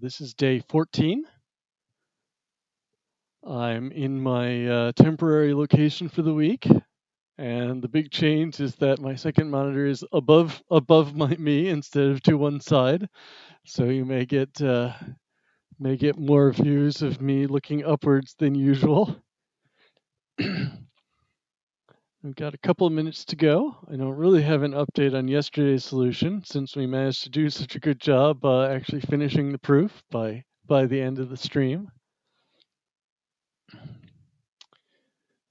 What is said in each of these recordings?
This is day 14. I'm in my temporary location for the week, and the big change is that my second monitor is above me instead of to one side. So you may get more views of me looking upwards than usual. We've got a couple of minutes to go. I don't really have an update on yesterday's solution since we managed to do such a good job actually finishing the proof by the end of the stream.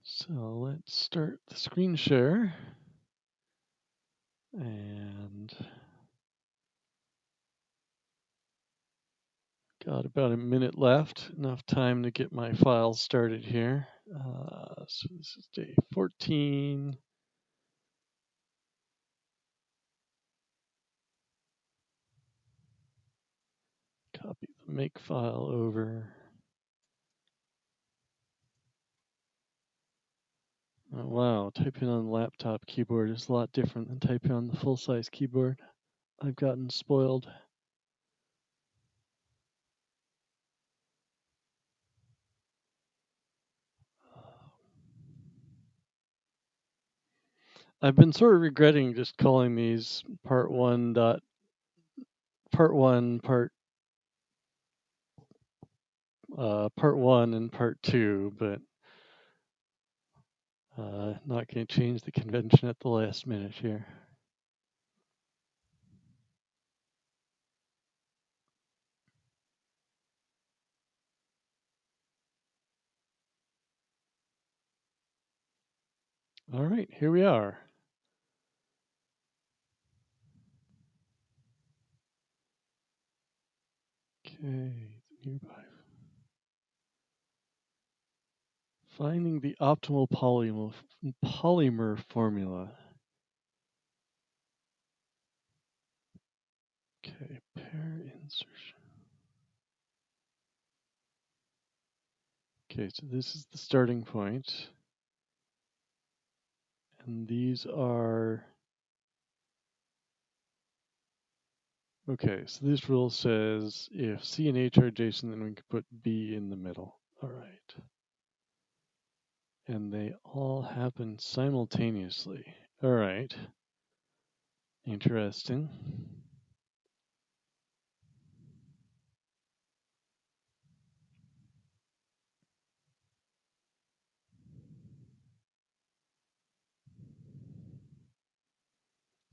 So let's start the screen share. And got about a minute left, enough time to get my files started here. So this is day 14. Copy the make file over. Oh, wow, typing on the laptop keyboard is a lot different than typing on the full-size keyboard. I've gotten spoiled. I've been sort of regretting just calling these part 1 part 1 and part 2, but not going to change the convention at the last minute here. All right, here we are. Okay, nearby. Finding the optimal polymer formula. Okay, pair insertion. Okay, so this is the starting point. And these are... Okay, so this rule says if C and H are adjacent, then we can put B in the middle. All right. And they all happen simultaneously. All right. Interesting.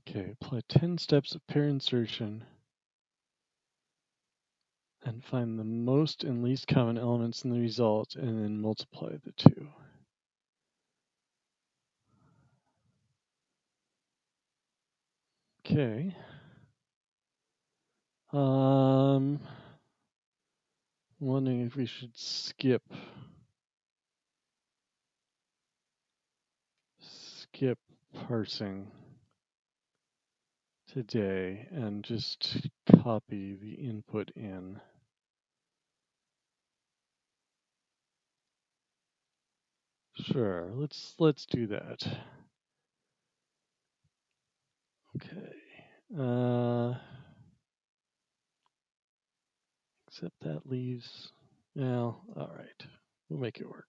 Okay, apply 10 steps of pair insertion and find the most and least common elements in the result and then multiply the two. Okay. Wondering if we should skip parsing today and just copy the input in. Sure, let's do that. Okay. Except that leaves, well, all right. We'll make it work.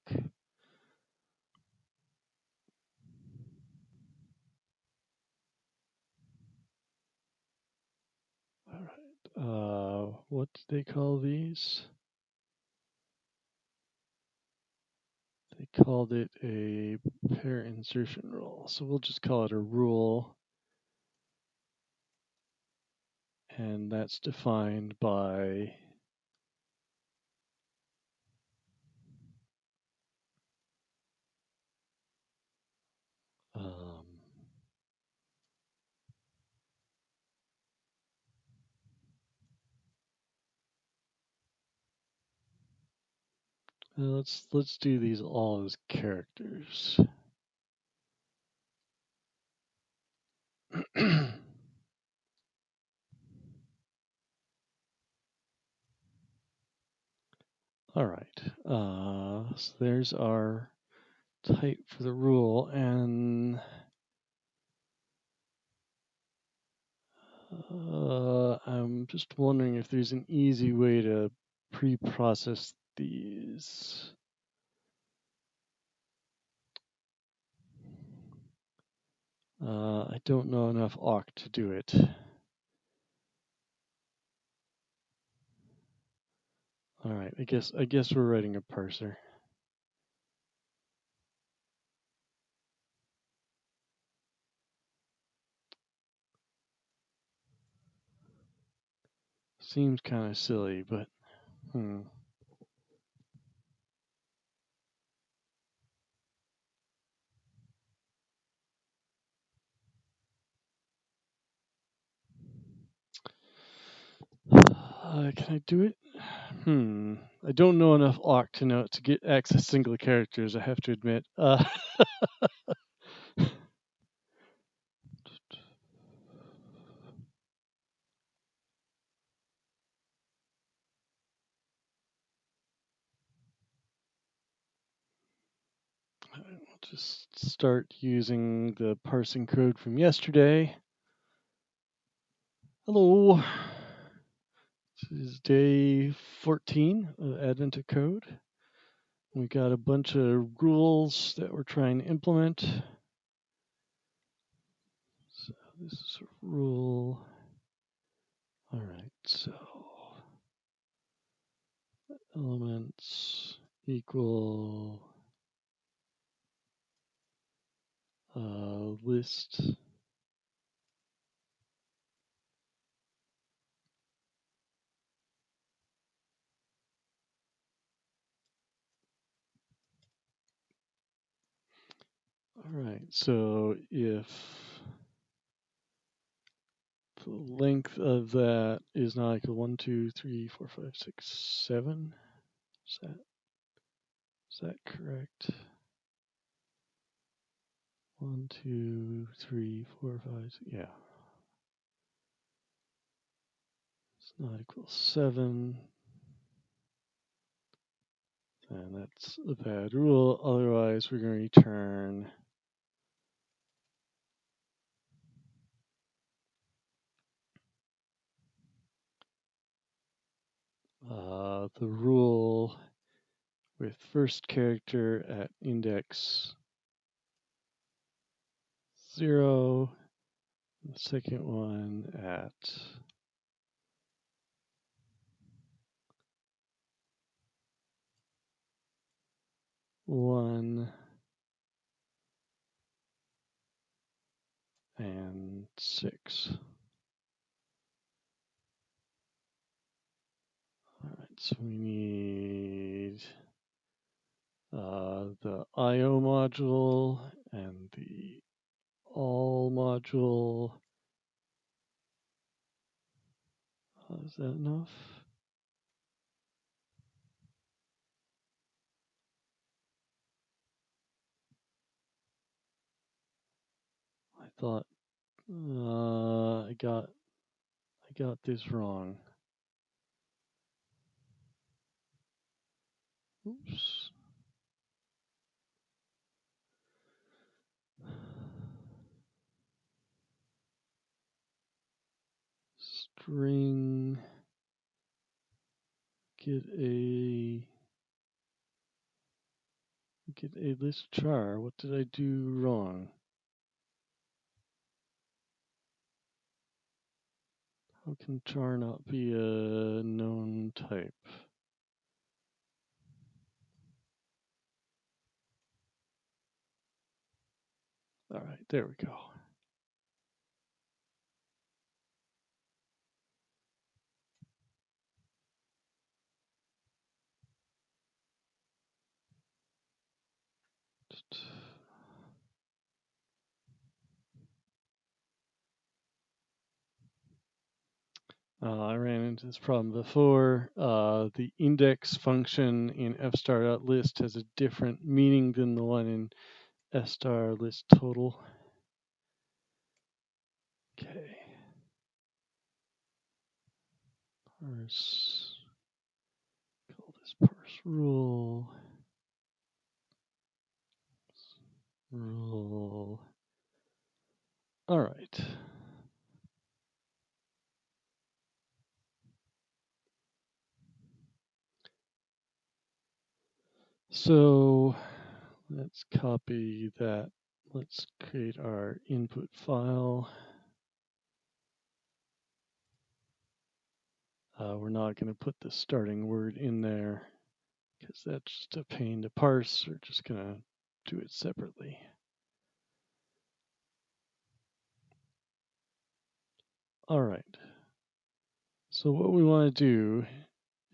All right. What do they call these? They called it a pair insertion rule. So we'll just call it a rule. And that's defined by let's do these all as characters. All right. So there's our type for the rule, and I'm just wondering if there's an easy way to pre-process these. I don't know enough awk to do it. All right, I guess we're writing a parser. Seems kind of silly, but can I do it? I don't know enough awk to know to get access single characters. I have to admit. I'll just start using the parsing code from yesterday. Hello. This is day 14 of Advent of Code. We got a bunch of rules that we're trying to implement. So this is a rule. All right, so elements equal list. All right, so if the length of that is not equal 1, 2, 3, 4, 5, 6, 7, is that correct? 1, 2, 3, 4, 5, 6, yeah. It's not equal 7. And that's a bad rule. Otherwise, we're going to return the rule with first character at index 0, the second one at one and 6. All right, so we need the IO module and the all module. Is that enough? I thought I got this wrong. Oops. String get a list char. What did I do wrong? How can char not be a known type? All right, there we go. I ran into this problem before. The index function in fstar.list has a different meaning than the one in fstar list total. Okay. Parse. Call this parse rule. Rule. All right. So let's copy that. Let's create our input file. We're not going to put the starting word in there because that's just a pain to parse. We're just going to do it separately. All right. So what we want to do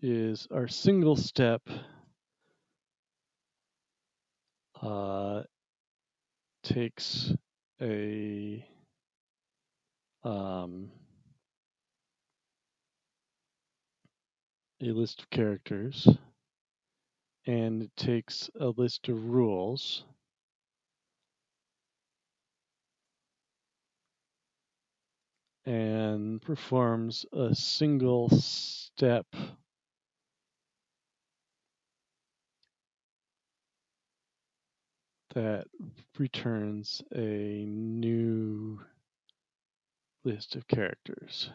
is our single step takes a list of characters, and it takes a list of rules, and performs a single step that returns a new list of characters.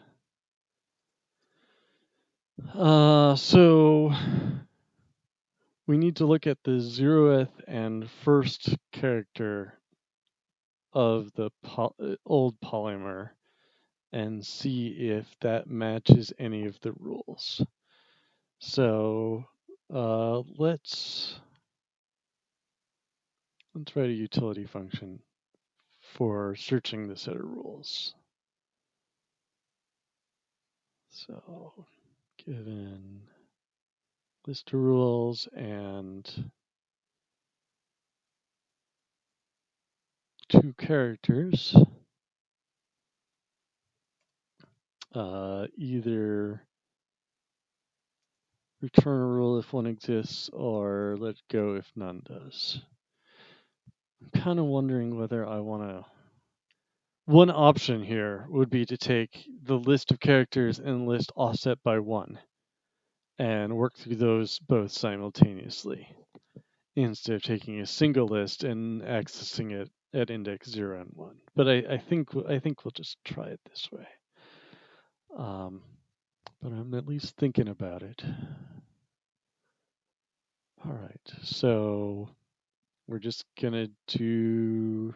So we need to look at the 0th and first character of the old polymer and see if that matches any of the rules. So let's write a utility function for searching the set of rules. So given list of rules and 2 characters, either return a rule if one exists or let go if none does. I'm kind of wondering whether I want to. One option here would be to take the list of characters and list offset by 1 and work through those both simultaneously instead of taking a single list and accessing it at index 0 and 1. But I think we'll just try it this way. But I'm at least thinking about it. All right, so we're just gonna do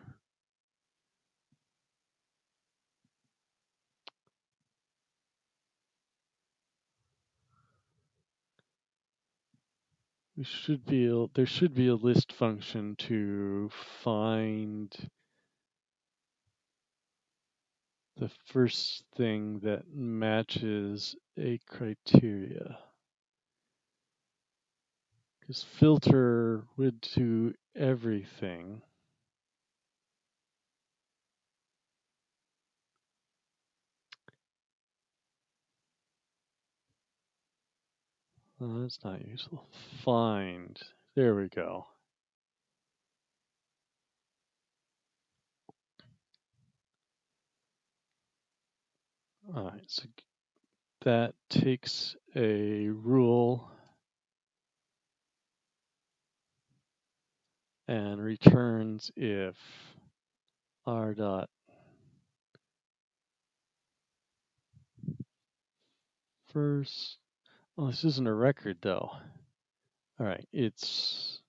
there should be a list function to find the first thing that matches a criteria. Because filter would do everything. Oh, that's not useful. Find. There we go. All right, so that takes a rule and returns if r dot first. Oh, this isn't a record though. All right, so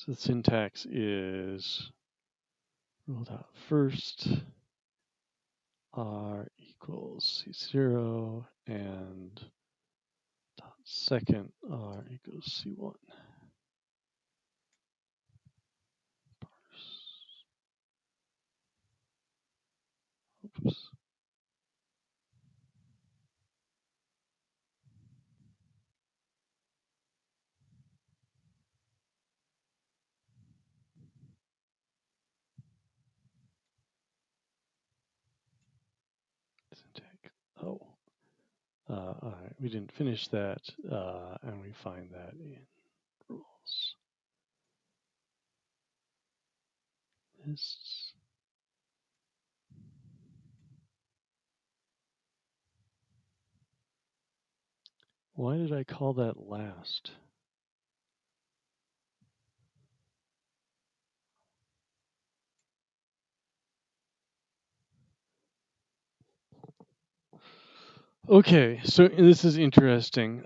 the syntax is rule dot first r equals c0 and dot second r equals c1. Oops. Syntax. Oh. All right, we didn't finish that, and we find that in rules. Lists. Why did I call that last? Okay, so this is interesting.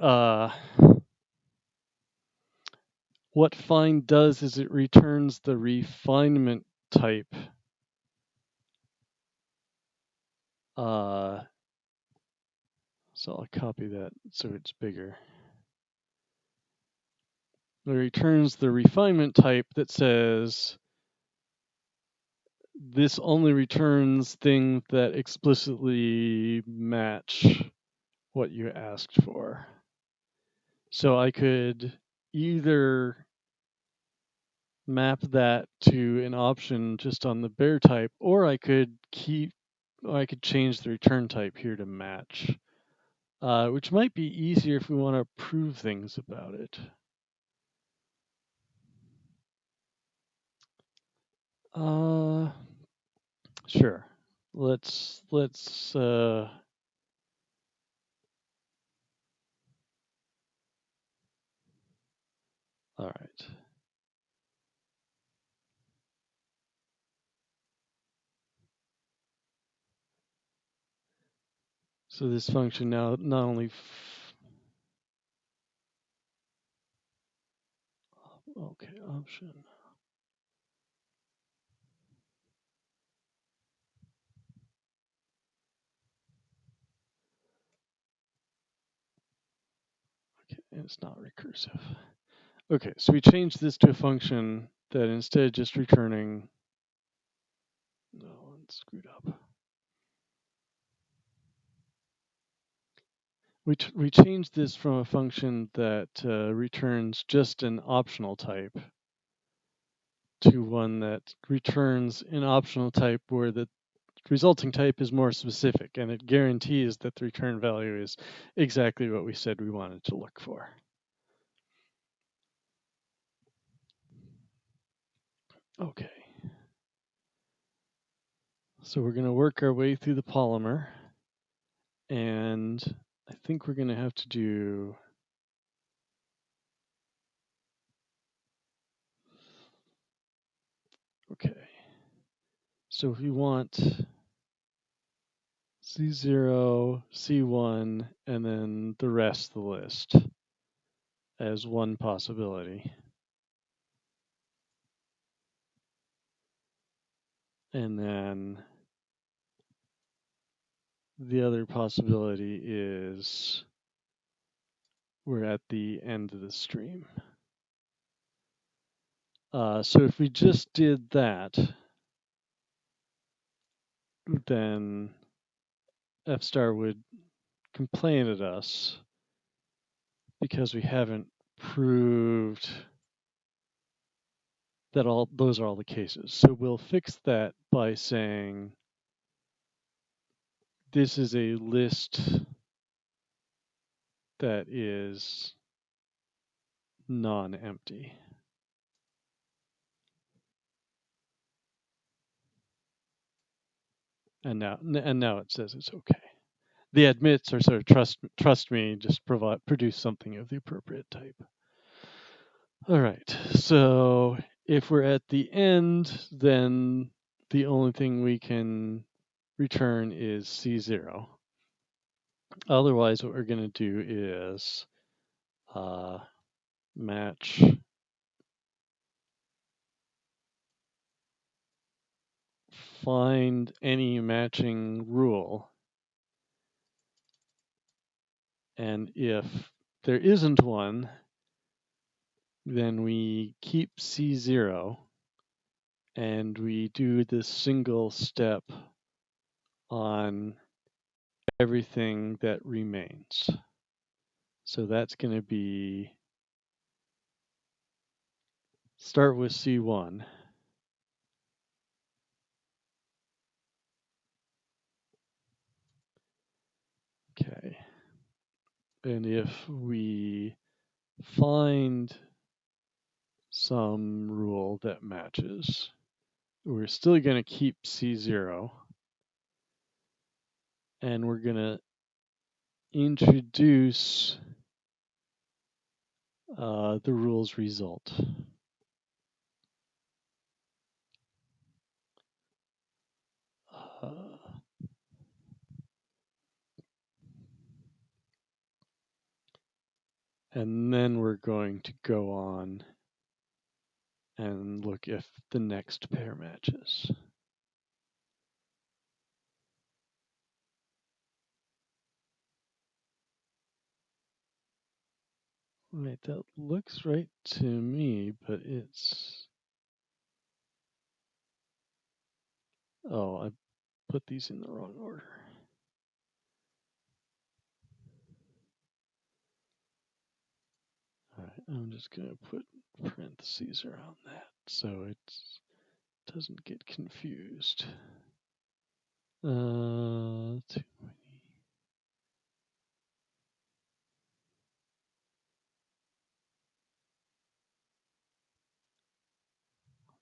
what find does is it returns the refinement type. So I'll copy that so it's bigger. It returns the refinement type that says this only returns things that explicitly match what you asked for. So I could either map that to an option just on the bear type, or I could change the return type here to match, which might be easier if we want to prove things about it. Sure. Let's all right. So this function now not only okay, option. Okay, and it's not recursive. Okay, so we changed this to a function that instead of just returning, no, it's screwed up. We changed this from a function that returns just an optional type to one that returns an optional type where the resulting type is more specific, and it guarantees that the return value is exactly what we said we wanted to look for. Okay. So we're going to work our way through the polymer, and I think we're going to have to do okay. So if we want C0, C1, and then the rest of the list as one possibility. And then the other possibility is we're at the end of the stream. So if we just did that, then F-star would complain at us because we haven't proved that all those are all the cases. So we'll fix that by saying this is a list that is non-empty. And now it says it's okay. The admits are sort of trust me, just produce something of the appropriate type. All right, so if we're at the end, then the only thing we can return is C0. Otherwise, what we're going to do is match find any matching rule. And if there isn't one, then we keep C0 and we do this single step on everything that remains. So that's going to be start with C1. Okay. And if we find some rule that matches, we're still going to keep C0. And we're going to introduce the rule's result. And then we're going to go on and look if the next pair matches. Right, that looks right to me, but it's... Oh, I put these in the wrong order. All right, I'm just going to put parentheses around that so it doesn't get confused. Too many.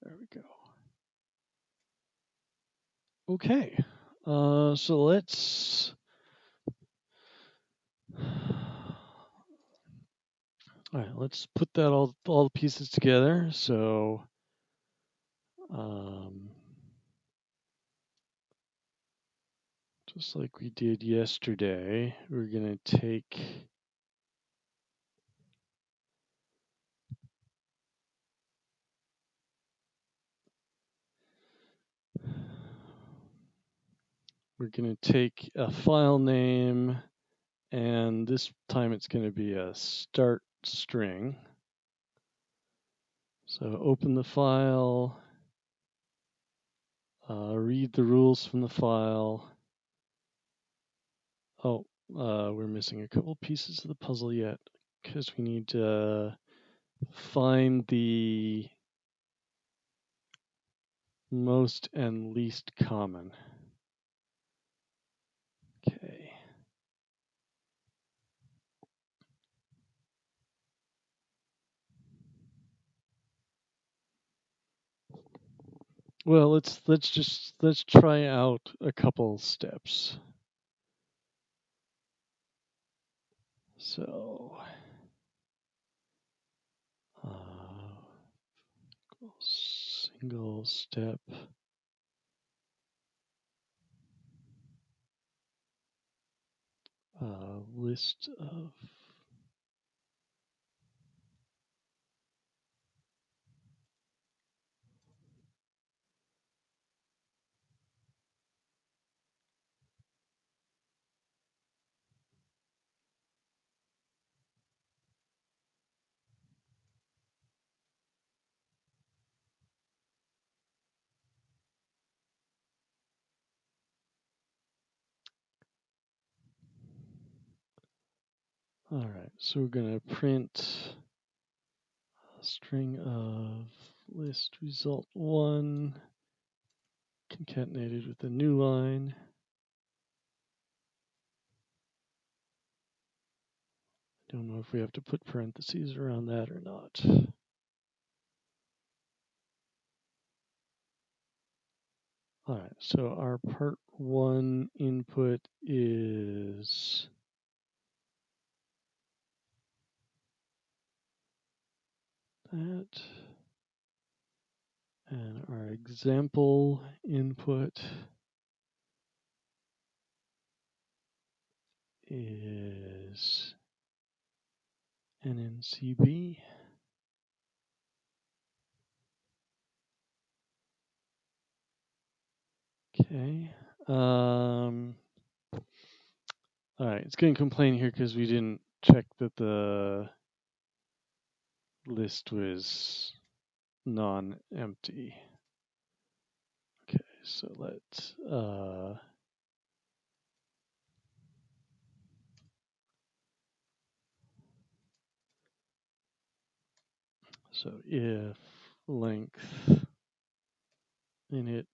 There we go. Okay, so let's... All right, let's put that all the pieces together. So, just like we did yesterday, we're gonna take a file name, and this time it's going to be a start string. So open the file, read the rules from the file. Oh, we're missing a couple pieces of the puzzle yet because we need to find the most and least common. Okay. Well, let's try out a couple steps. So, single step. List of all right, so we're going to print a string of list result 1 concatenated with a new line. I don't know if we have to put parentheses around that or not. All right, so our part 1 input is that. And our example input is NNCB. Okay. All right, it's going to complain here because we didn't check that the list was non-empty. Okay, so let's so if length init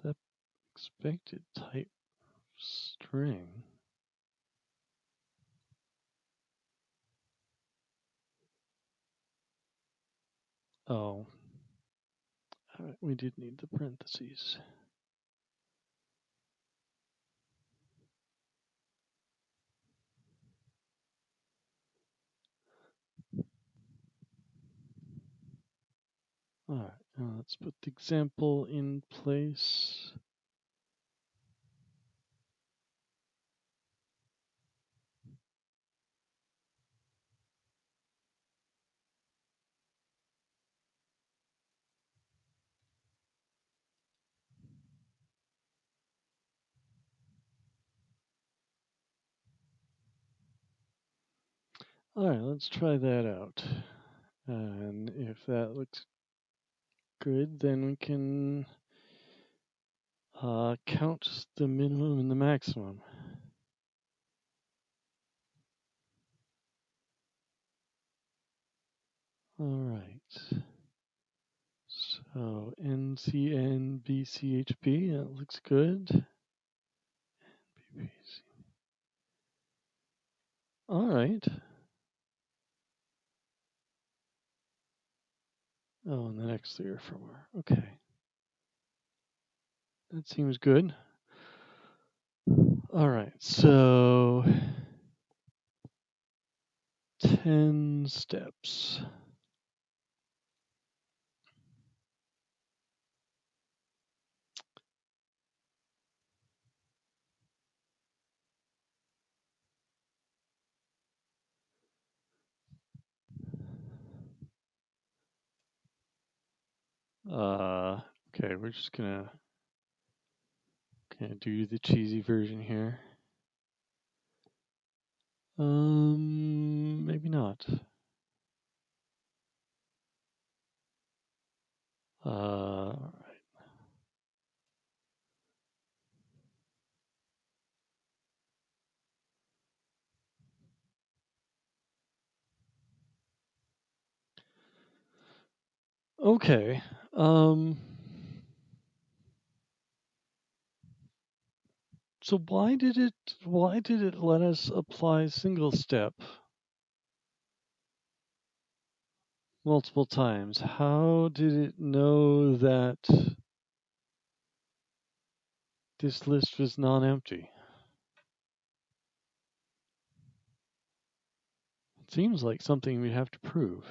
That expected type string. Oh, we did need the parentheses. All right, now let's put the example in place. All right, let's try that out. And if that looks good, then we can count the minimum and the maximum. All right. So NCN BCHP, that looks good. All right. Oh, and the next layer firmware. Okay. That seems good. All right. So 10 steps. Okay, we're just gonna do the cheesy version here. Maybe not. All right. Okay. So why did it let us apply single step multiple times? How did it know that this list was non-empty? It seems like something we have to prove.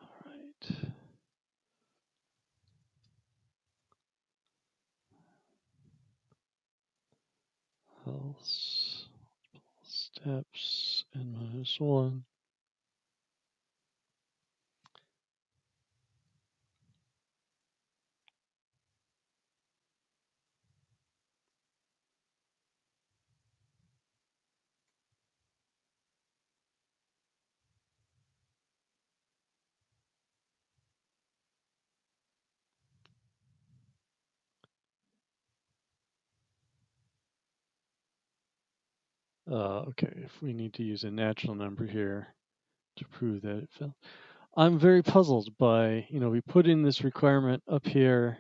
All right. Else steps n-1. Okay, if we need to use a natural number here to prove that it fell. I'm very puzzled by, we put in this requirement up here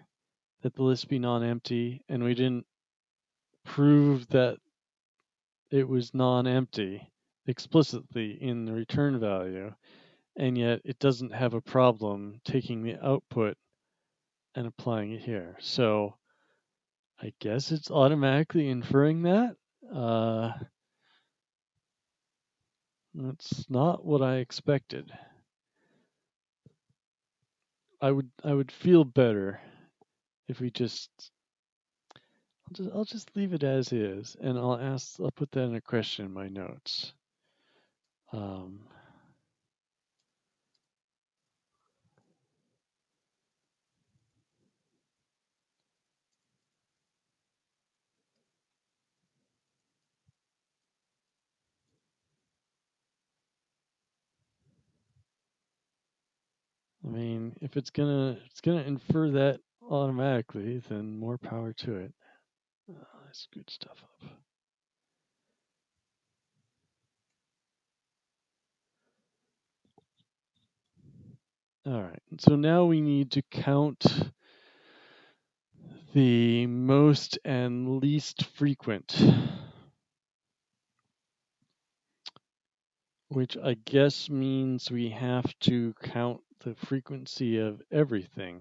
that the list be non-empty, and we didn't prove that it was non-empty explicitly in the return value, and yet it doesn't have a problem taking the output and applying it here. So I guess it's automatically inferring that. That's not what I expected. I would feel better if we I'll just leave it as is, and I'll put that in a question in my notes. I mean, if it's gonna infer that automatically, then more power to it. Let's good stuff up. All right, so now we need to count the most and least frequent, which I guess means we have to count the frequency of everything.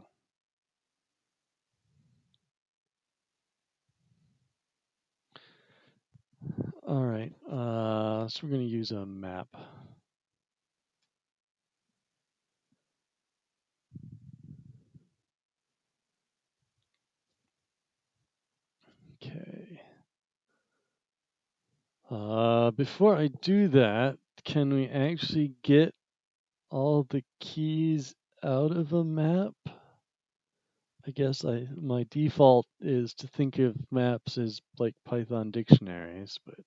All right, so we're going to use a map. Okay. Before I do that, can we actually get all the keys out of a map? I guess my default is to think of maps as like Python dictionaries, but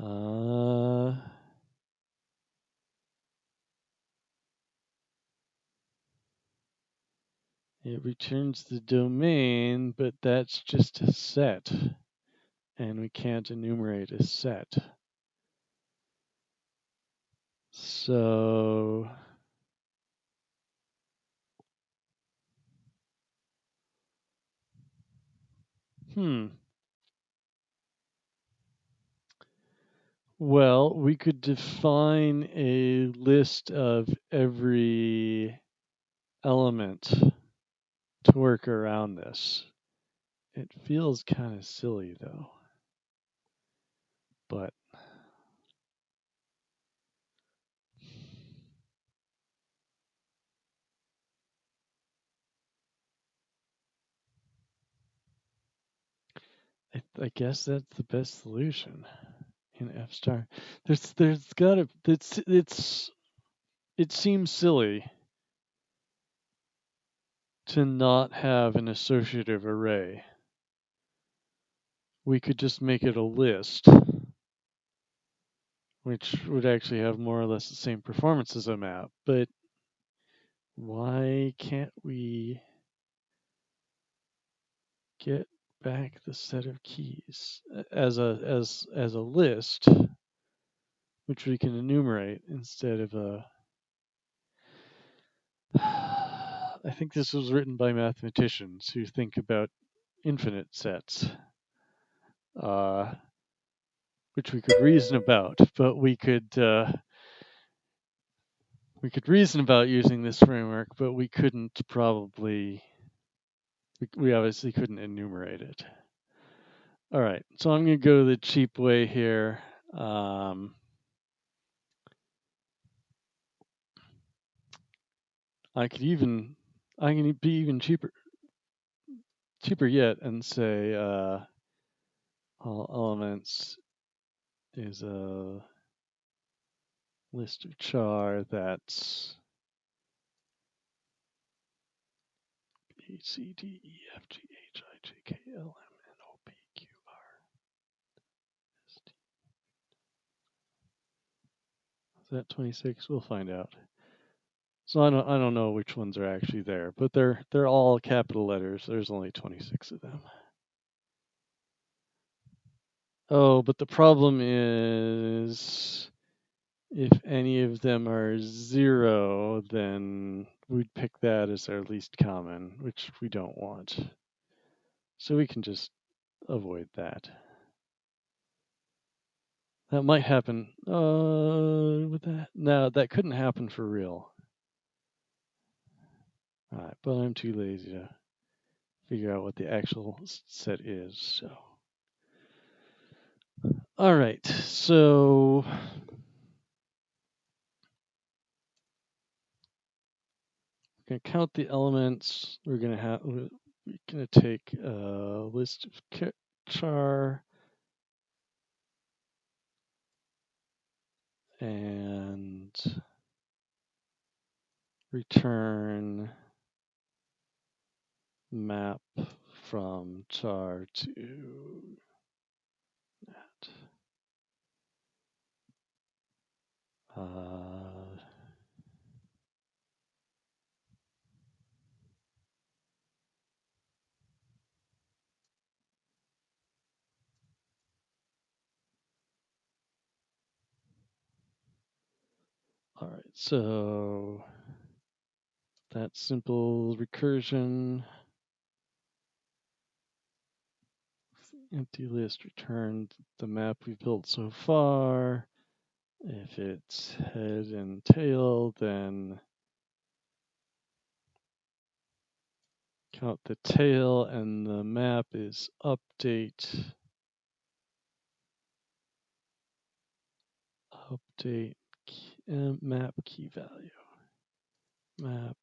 uh, it returns the domain, but that's just a set, and we can't enumerate a set. So well, we could define a list of every element to work around this. It feels kind of silly though, but I guess that's the best solution in F star. There's gotta it seems silly to not have an associative array. We could just make it a list, which would actually have more or less the same performance as a map. But why can't we get back the set of keys as a list, which we can enumerate instead of a? I think this was written by mathematicians who think about infinite sets, uh, which we could reason about, but we could reason about using this framework, but we couldn't probably. We obviously couldn't enumerate it. All right, so I'm going to go the cheap way here. I can be even cheaper yet and say all elements is a list of char that's A, C, D, E, F, G, H, I, J, K, L, M, N, O, P, Q, R, S, T. Is that 26? We'll find out. So I don't know which ones are actually there, but they're all capital letters. There's only 26 of them. Oh, but the problem is if any of them are 0, then we'd pick that as our least common, which we don't want. So we can just avoid that. That might happen. With that? No, that couldn't happen for real. All right, but I'm too lazy to figure out what the actual set is. So, all right, so we're gonna count the elements. We're gonna take a list of char and return map from char to that. All right, so that simple recursion. Empty list returned the map we've built so far. If it's head and tail, then count the tail, and the map is update map key value. Map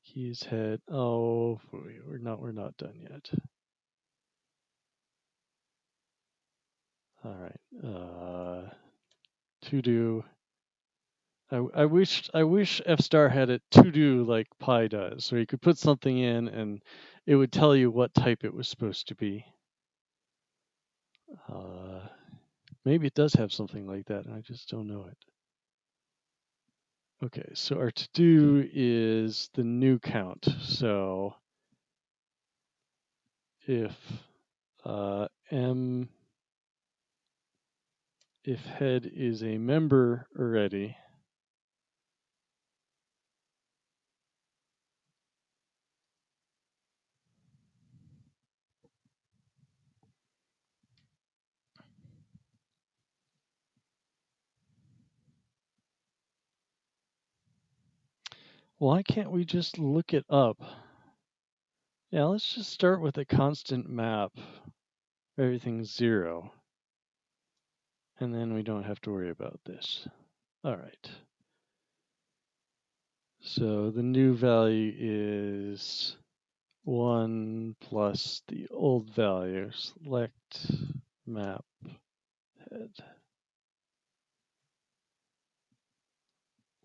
keys head. Oh, we're not done yet. All right. To do. I wish F-star had it to do like Pi does, so you could put something in and it would tell you what type it was supposed to be. Maybe it does have something like that, and I just don't know it. Okay, so our to do is the new count. So if if head is a member already, why can't we just look it up? Yeah, let's just start with a constant map. Everything's 0. And then we don't have to worry about this. All right. So the new value is 1 plus the old value. Select map head.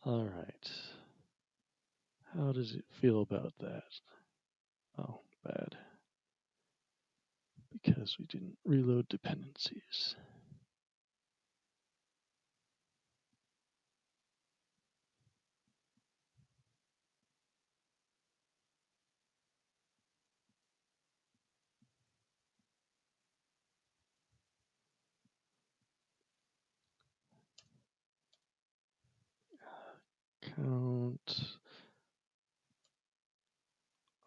All right. How does it feel about that? Oh, bad. Because we didn't reload dependencies. Count.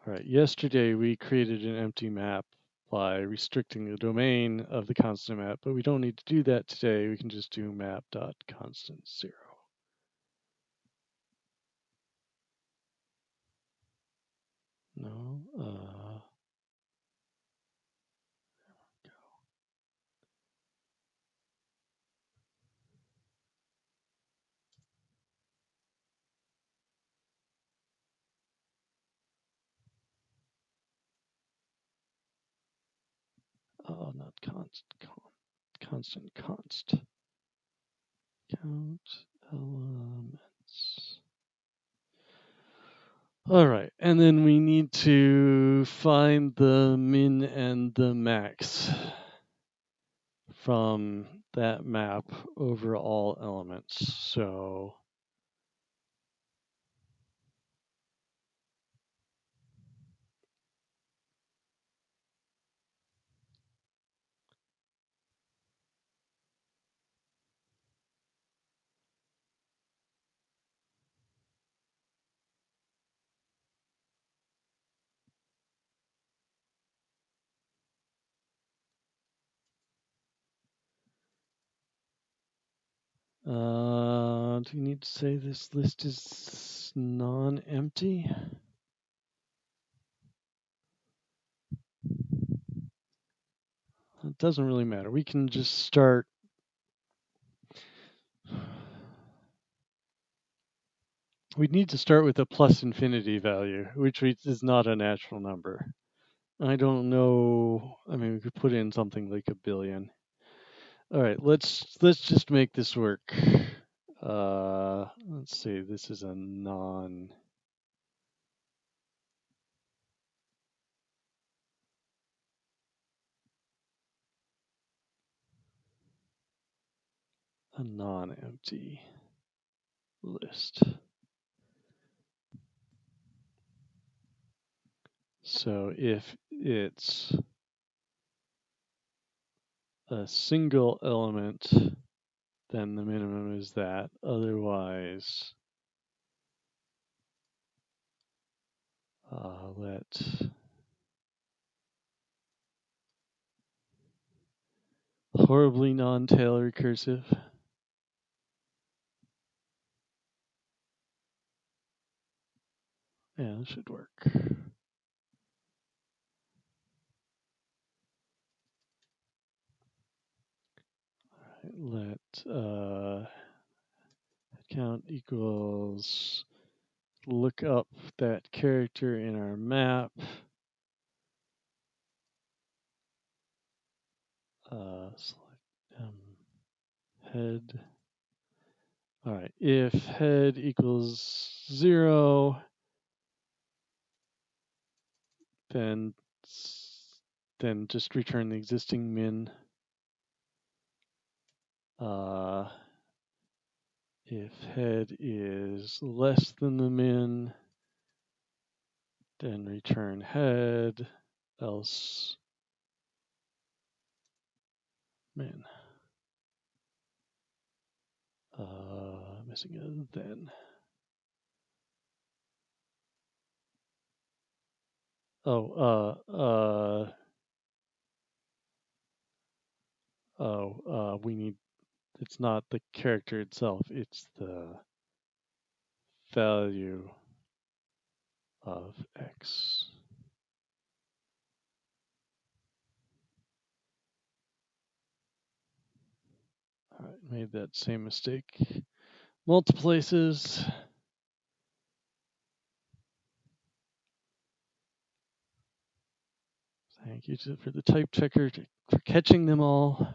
All right, yesterday we created an empty map by restricting the domain of the constant map, but we don't need to do that today. We can just do map.constant0. No, not constant, const. Count elements. All right, and then we need to find the min and the max from that map over all elements. So do you need to say this list is non-empty? It doesn't really matter. We can just start. We need to start with a plus infinity value, which is not a natural number. I don't know. I mean, we could put in something like 1,000,000,000. All right, let's just make this work. Let's see. This is a non. A non-empty list. So if it's a single element then the minimum is that. Otherwise, let horribly non-tail recursive. Yeah, that should work. Let count equals look up that character in our map. Select head. All right, if head equals 0, then just return the existing min. If head is less than the min, then return head, else min. Missing a then. We need, it's not the character itself, it's the value of x. All right, made that same mistake multiple places. Thank you for the type checker for catching them all.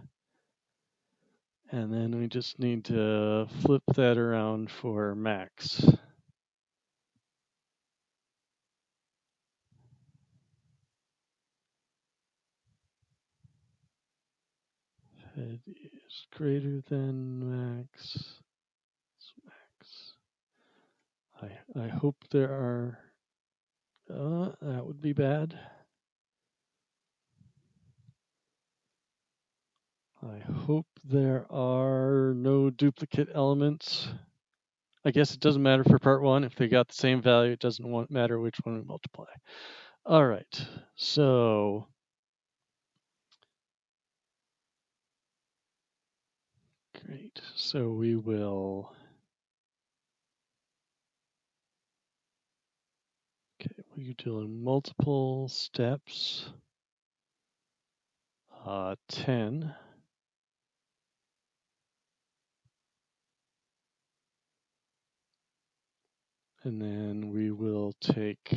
And then we just need to flip that around for max. Head is greater than max. I hope there are, that would be bad. I hope there are no duplicate elements. I guess it doesn't matter for part 1. If they got the same value, it doesn't matter which one we multiply. All right, so great. So we will, okay, we're doing multiple steps. 10. And then we will take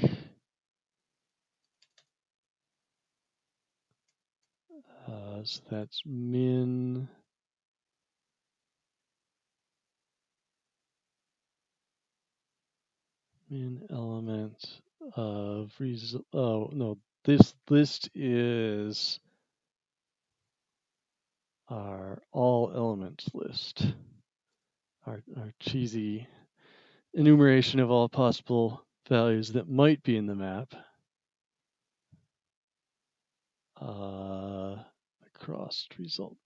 so that's min element of oh no, this list is our all elements list, our cheesy enumeration of all possible values that might be in the map. Across result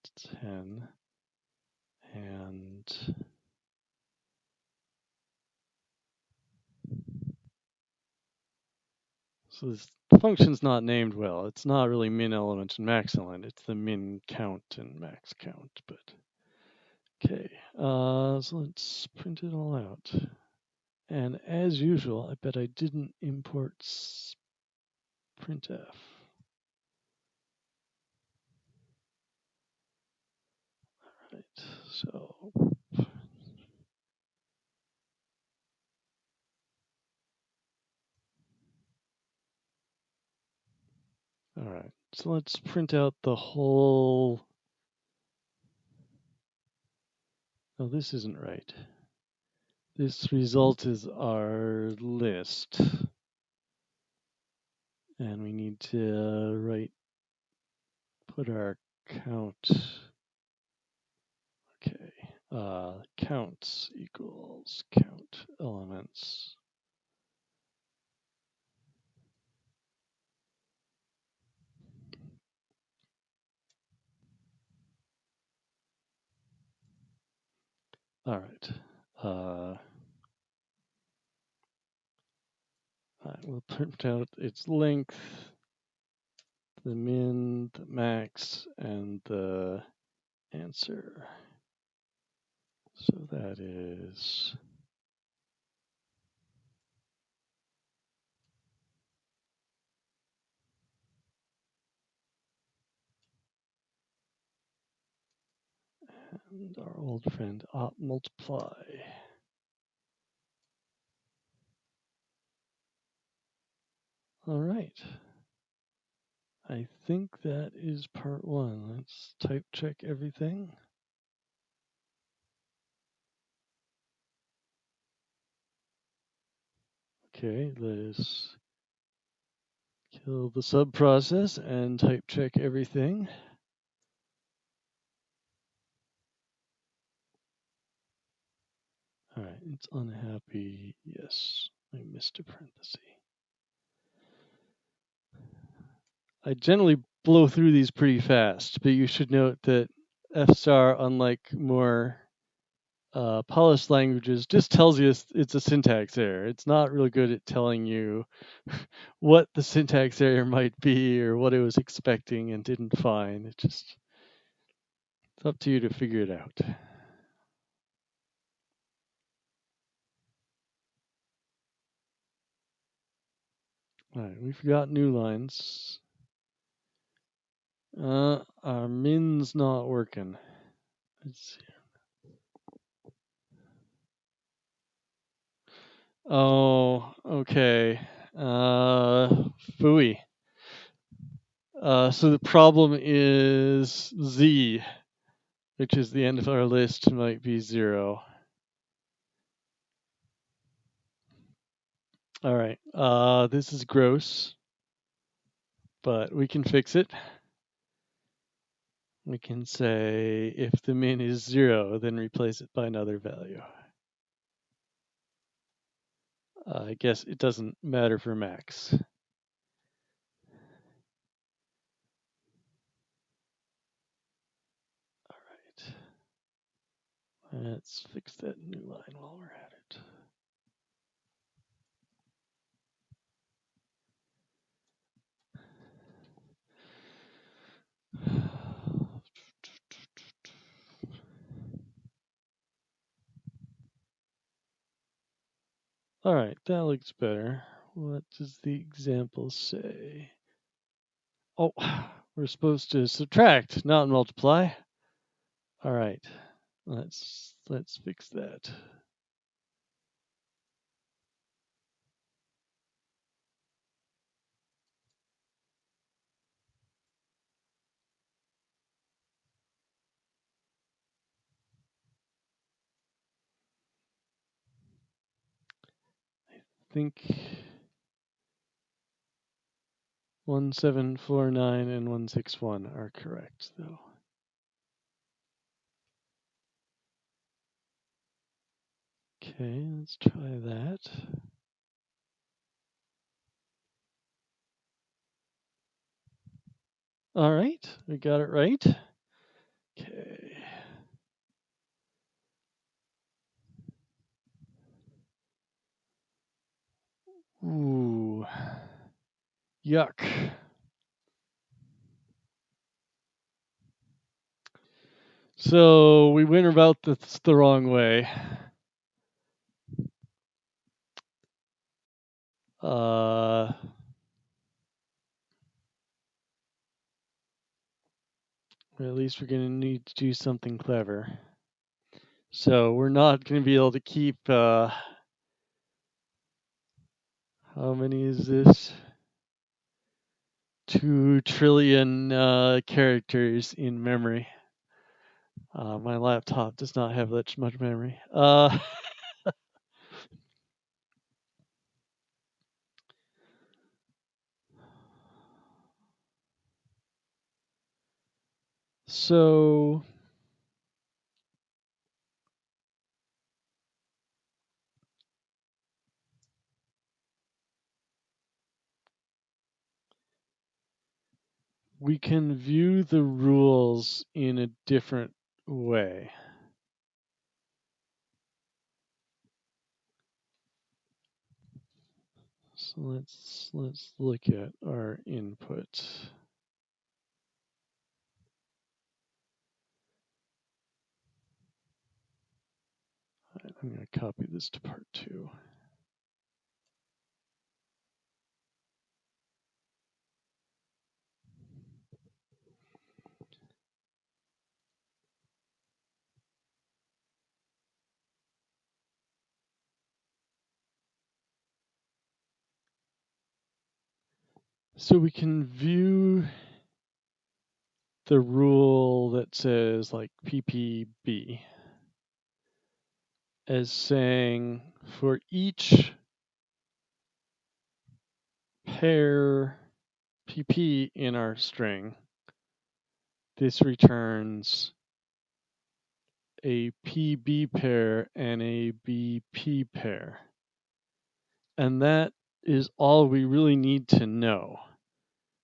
10 and so this function's not named well. It's not really min element and max element. It's the min count and max count. But okay, so let's print it all out. And as usual, I bet I didn't import printf. All right, so all right, so let's print out the whole. No, this isn't right. This result is our list. And we need to put our count. Okay, counts equals count elements. All right. We'll print out its length, the min, the max, and the answer. So that is and our old friend op multiply. All right. I think that is part one. Let's type check everything. Okay, let's kill the sub process and type check everything. All right, it's unhappy. Yes, I missed a parenthesis. I generally blow through these pretty fast, but you should note that F star, unlike more polished languages, just tells you it's a syntax error. It's not really good at telling you what the syntax error might be or what it was expecting and didn't find. It's up to you to figure it out. All right, we've got new lines. Our min's not working. Let's see. Oh, okay. Phooey. So the problem is Z, which is the end of our list, might be 0. All right. This is gross, but we can fix it. We can say if the min is 0, then replace it by another value. I guess it doesn't matter for max. All right. Let's fix that new line while we're at it. All right, that looks better. What does the example say? Oh, we're supposed to subtract, not multiply. All right, let's fix that. I think 1749 and 161 are correct, though. Okay, let's try that. All right, we got it right. Okay. Ooh. Yuck. So we went about this the wrong way. Or at least we're going to need to do something clever. So we're not going to be able to keep, how many is this? 2 trillion characters in memory. My laptop does not have that much memory. So we can view the rules in a different way. So let's look at our input. I'm going to copy this to part 2. So we can view the rule that says like PPB as saying for each pair PP in our string, this returns a PB pair and a BP pair. And that is all we really need to know,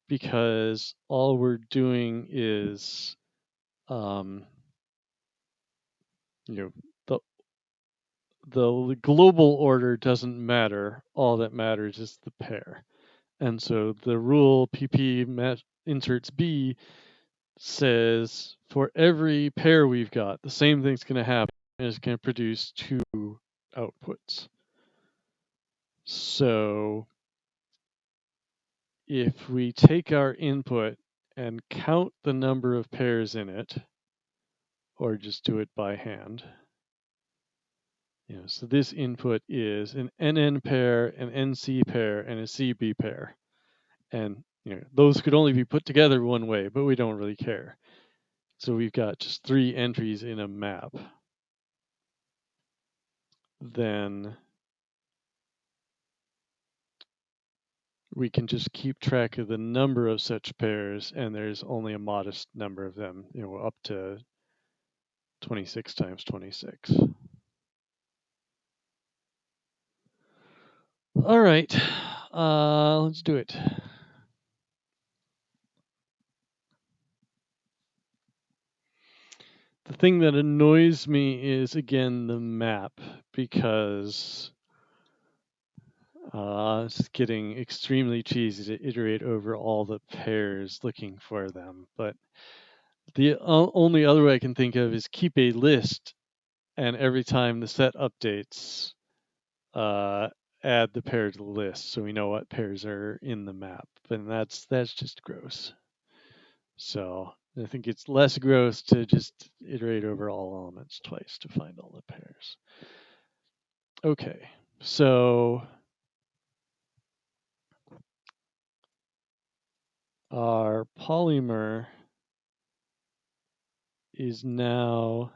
because all we're doing is, the global order doesn't matter. All that matters is the pair. And so the rule PP inserts B says for every pair we've got, the same thing's going to happen. It's going to produce 2 outputs. So if we take our input and count the number of pairs in it, or just do it by hand, so this input is an NN pair, an NC pair, and a CB pair. And those could only be put together one way, but we don't really care. So we've got just 3 entries in a map. Then we can just keep track of the number of such pairs, and there's only a modest number of them, up to 26 times 26. All right, let's do it. The thing that annoys me is, again, the map, because it's getting extremely cheesy to iterate over all the pairs looking for them. But the only other way I can think of is keep a list, and every time the set updates, add the pair to the list so we know what pairs are in the map. And that's just gross. So I think it's less gross to just iterate over all elements twice to find all the pairs. Okay, so our polymer is now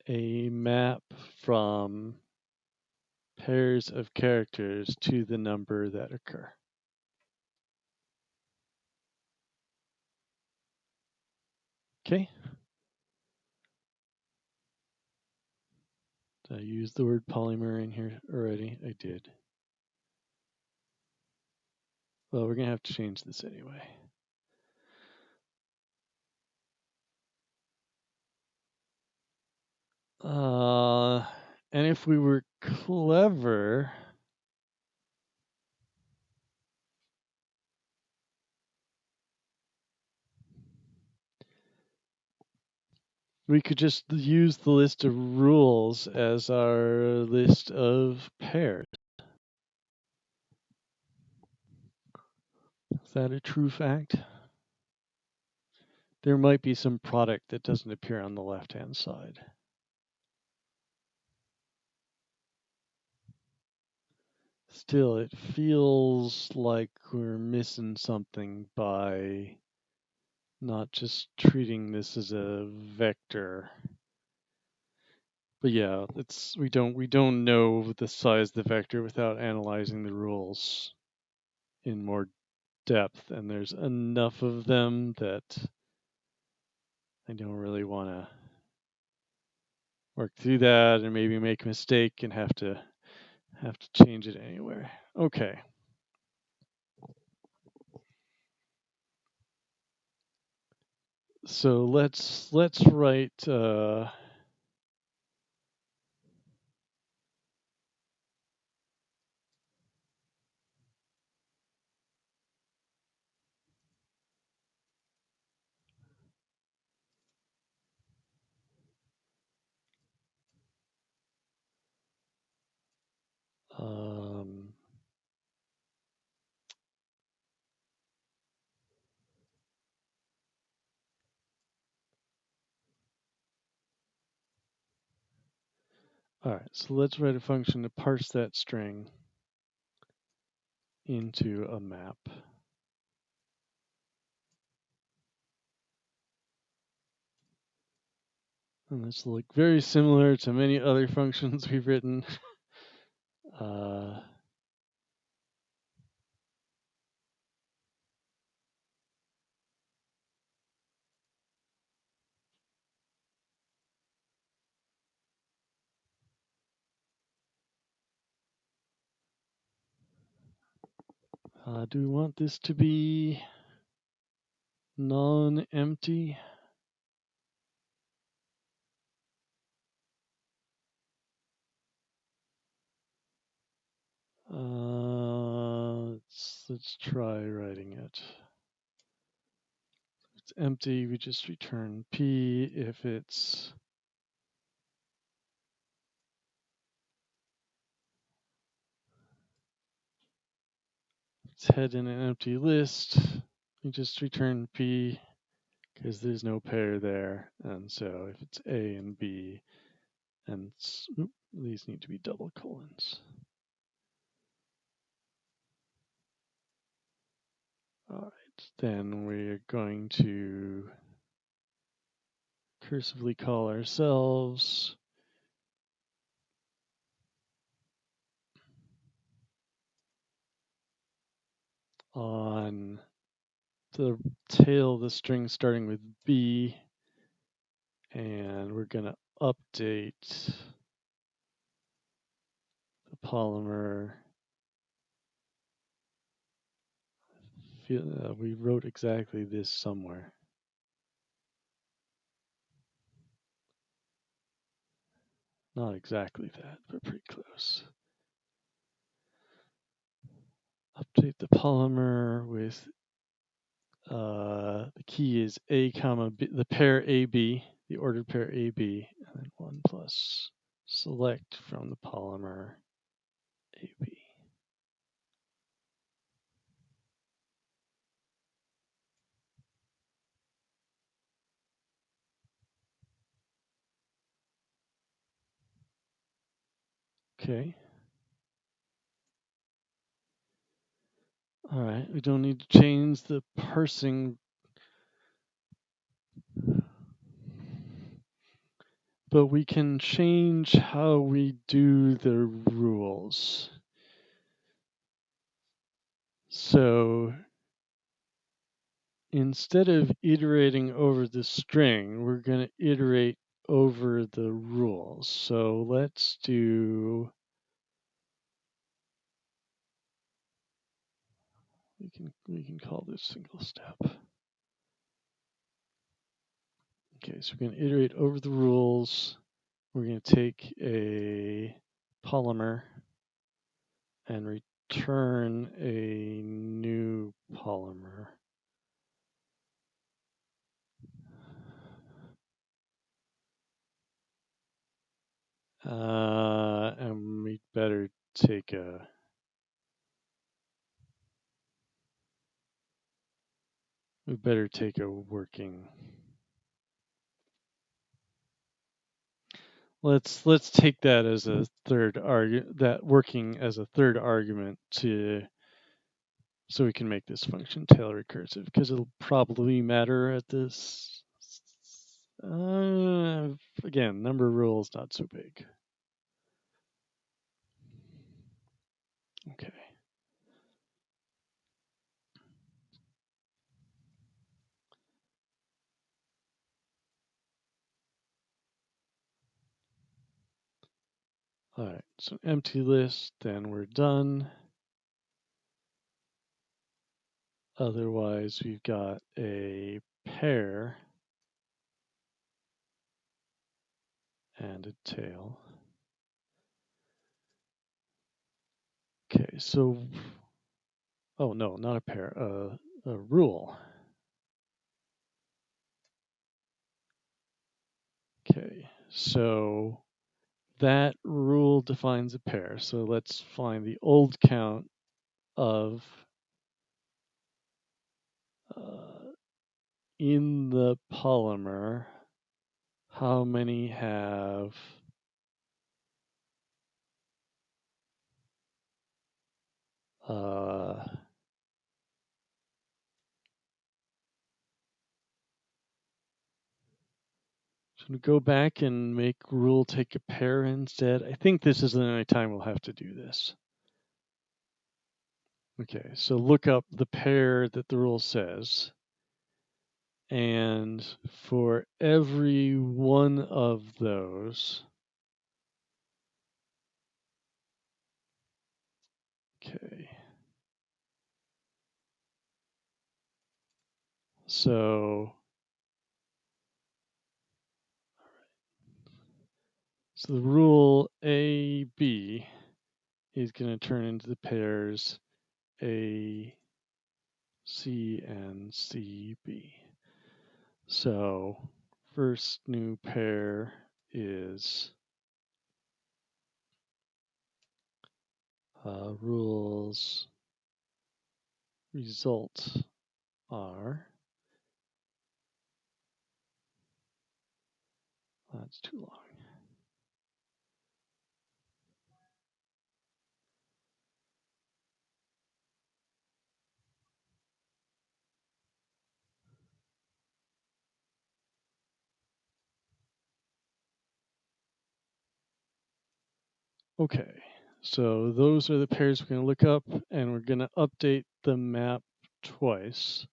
a map from pairs of characters to the number that occur. Okay. Did I use the word polymer in here already? I did. Well, we're going to have to change this anyway. And if we were clever, we could just use the list of rules as our list of pairs. Is that a true fact? There might be some product that doesn't appear on the left-hand side. Still, it feels like we're missing something by not just treating this as a vector. But yeah, we don't know the size of the vector without analyzing the rules in more depth, and there's enough of them that I don't really want to work through that and maybe make a mistake and have to change it anywhere. Okay. So let's write All right, so let's write a function to parse that string into a map. And this will look very similar to many other functions we've written. Do we want this to be non-empty? Let's try writing it. If it's empty, we just return P. If it's head in an empty list, we just return P because there's no pair there. And so if it's A and B, and these need to be double colons. All right, then we're going to cursively call ourselves on the tail of the string starting with B, and we're going to update the polymer. We wrote exactly this somewhere. Not exactly that, but pretty close. Update the polymer with the key is A comma B, the pair AB, the ordered pair AB, and then 1 plus select from the polymer AB. Okay. All right, we don't need to change the parsing, but we can change how we do the rules. So instead of iterating over the string, we're going to iterate over the rules. So let's do, we can call this single step. Okay, so we're going to iterate over the rules. We're going to take a polymer and return a new polymer. And we better take a working. Let's take that as a third argument, that working as a third argument to, so we can make this function tail recursive, because it'll probably matter at this. Again, number rule is not so big. Okay. All right, so empty list, then we're done. Otherwise, we've got a pair and a tail. Okay, so, oh no, not a pair, a rule. Okay, so that rule defines a pair. So let's find the old count of in the polymer, how many have Should we go back and make rule take a pair instead? I think this is the only time we'll have to do this. Okay, so look up the pair that the rule says. And for every one of those, okay. So the rule AB is going to turn into the pairs A, C, and CB. So first new pair is rules results are, that's too long. Okay, so those are the pairs we're going to look up, and we're going to update the map twice.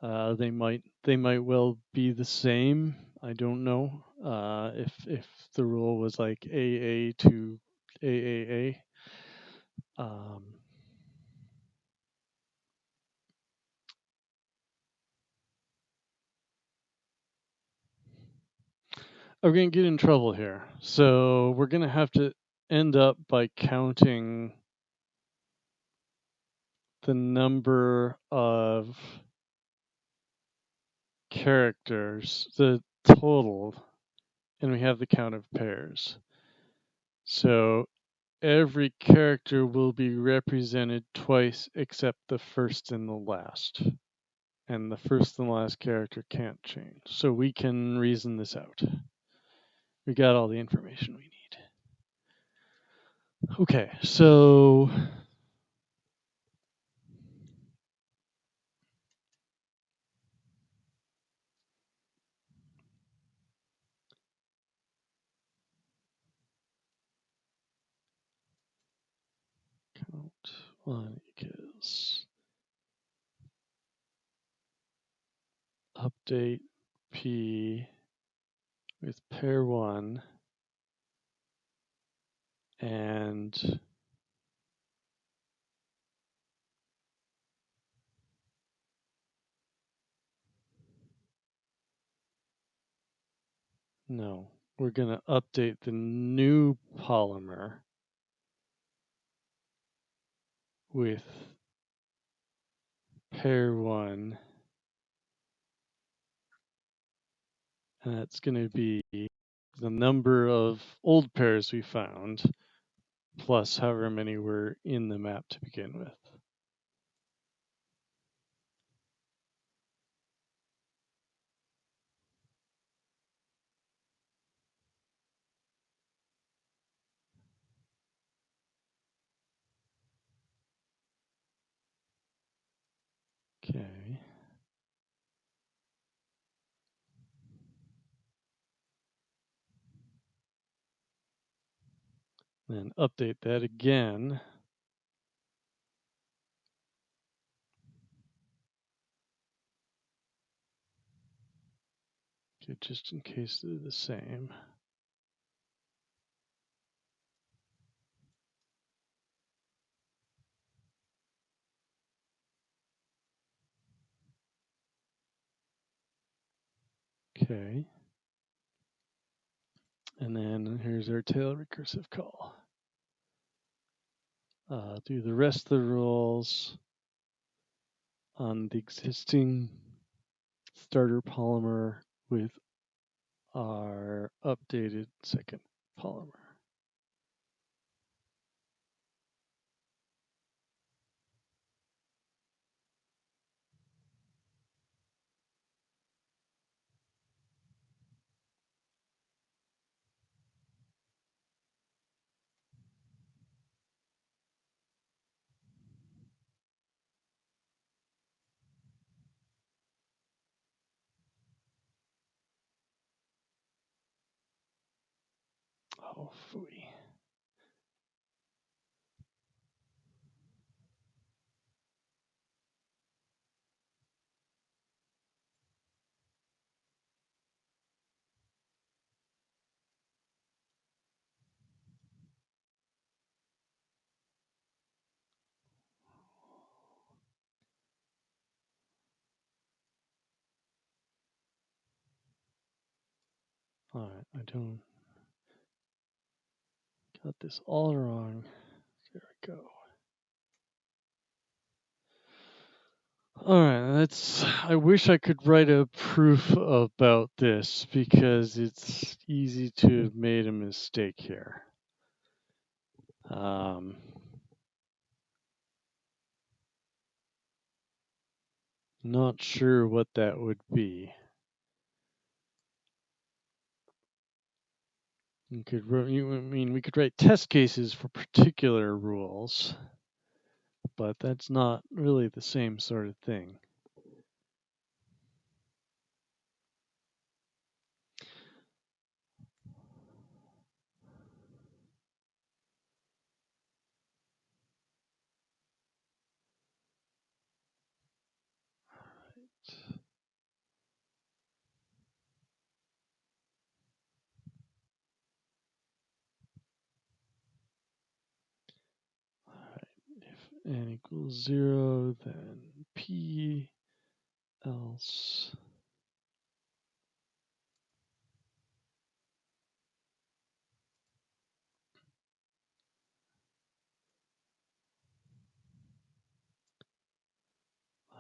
They might well be the same. I don't know if the rule was like AA to AAA. We're going to get in trouble here. So we're going to have to end up by counting the number of characters, the total, and we have the count of pairs. So every character will be represented twice except the first and the last. And the first and last character can't change. So we can reason this out. We got all the information we need. Okay, so count 1 equals update P with pair 1 and no, we're going to update the new polymer with pair 1, and that's going to be the number of old pairs we found plus however many were in the map to begin with. Okay. Then update that again. Okay, just in case they're the same. Okay. And then here's our tail recursive call. Do the rest of the rules on the existing starter polymer with our updated second polymer. Oh, phooey. All right, I don't got this all wrong. There we go. All right, I wish I could write a proof about this because it's easy to have made a mistake here. Not sure what that would be. We could write test cases for particular rules, but that's not really the same sort of thing. If n equals 0, then p else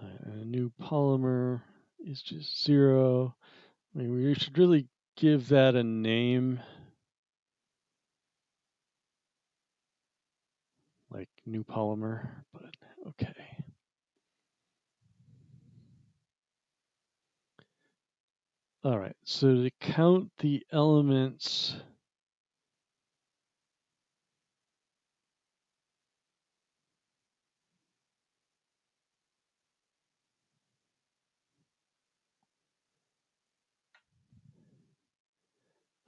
and a new polymer is just 0. I mean, we should really give that a name, like new polymer, but okay. All right, so to count the elements,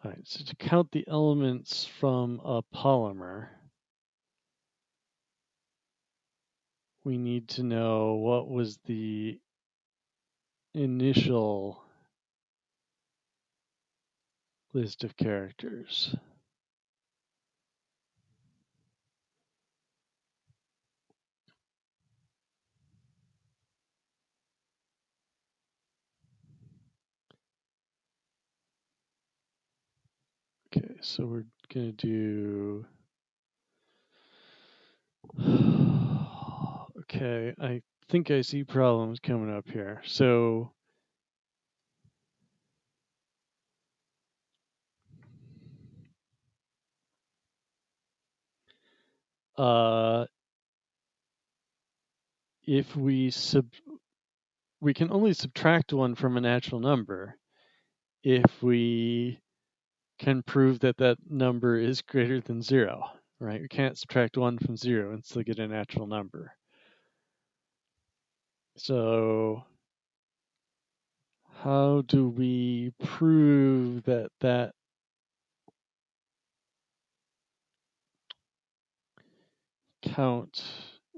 all right, so to count the elements from a polymer, we need to know what was the initial list of characters. Okay, so we're gonna do. Okay, I think I see problems coming up here. So if we can only subtract one from a natural number if we can prove that that number is greater than 0, right? We can't subtract 1 from 0 and still get a natural number. So how do we prove that that count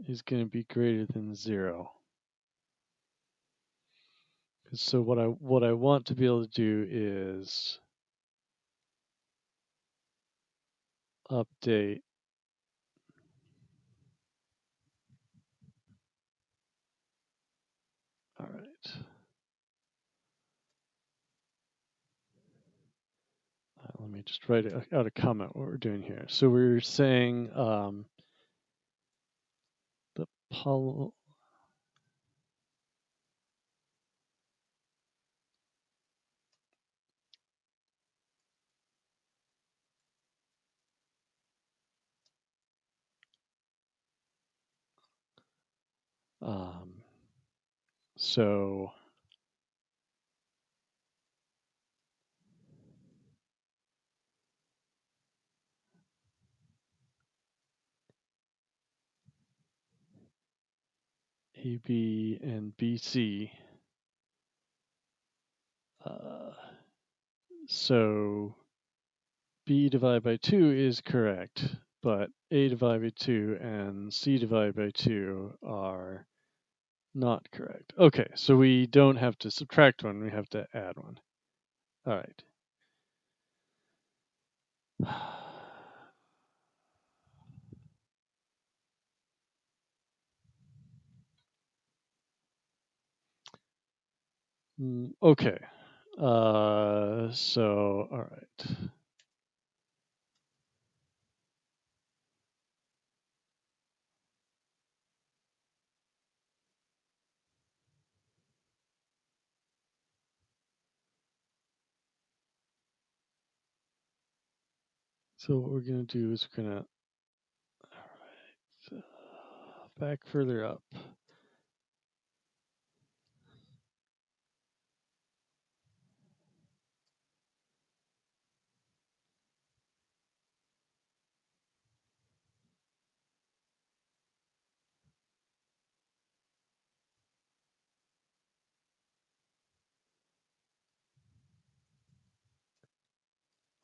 is going to be greater than 0? So what I want to be able to do is update all right. Let me just write out a comment what we're doing here. So we're saying the so AB and BC. So b divided by 2 is correct, but a divided by 2 and c divided by 2 are not correct. Okay, so we don't have to subtract one, we have to add one. All right. Okay. So, all right. So what we're going to do is we're going to, all right, back further up.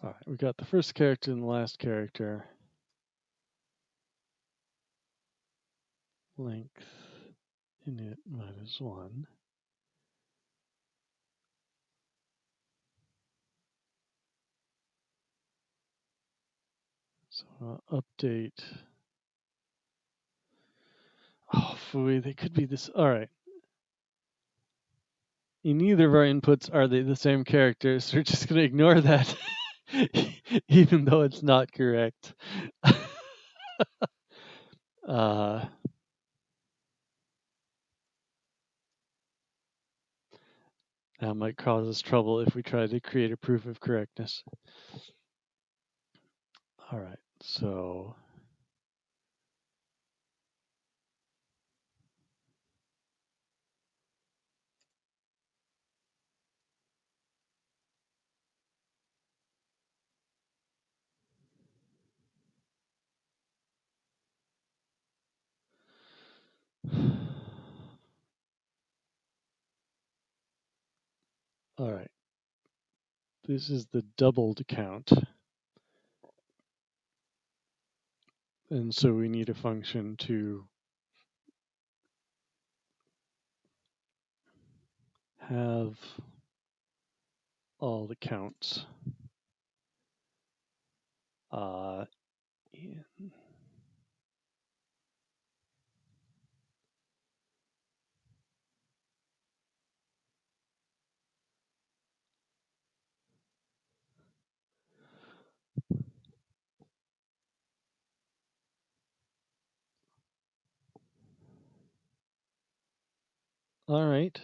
All right, we got the first character and the last character. Length init minus 1. So I'll update. Oh, phooey, they could be this. All right. In neither of our inputs are they the same character, so we're just going to ignore that, even though it's not correct. That might cause us trouble if we try to create a proof of correctness. All right, so all right. This is the doubled count. And so we need a function to have all the counts in. All right.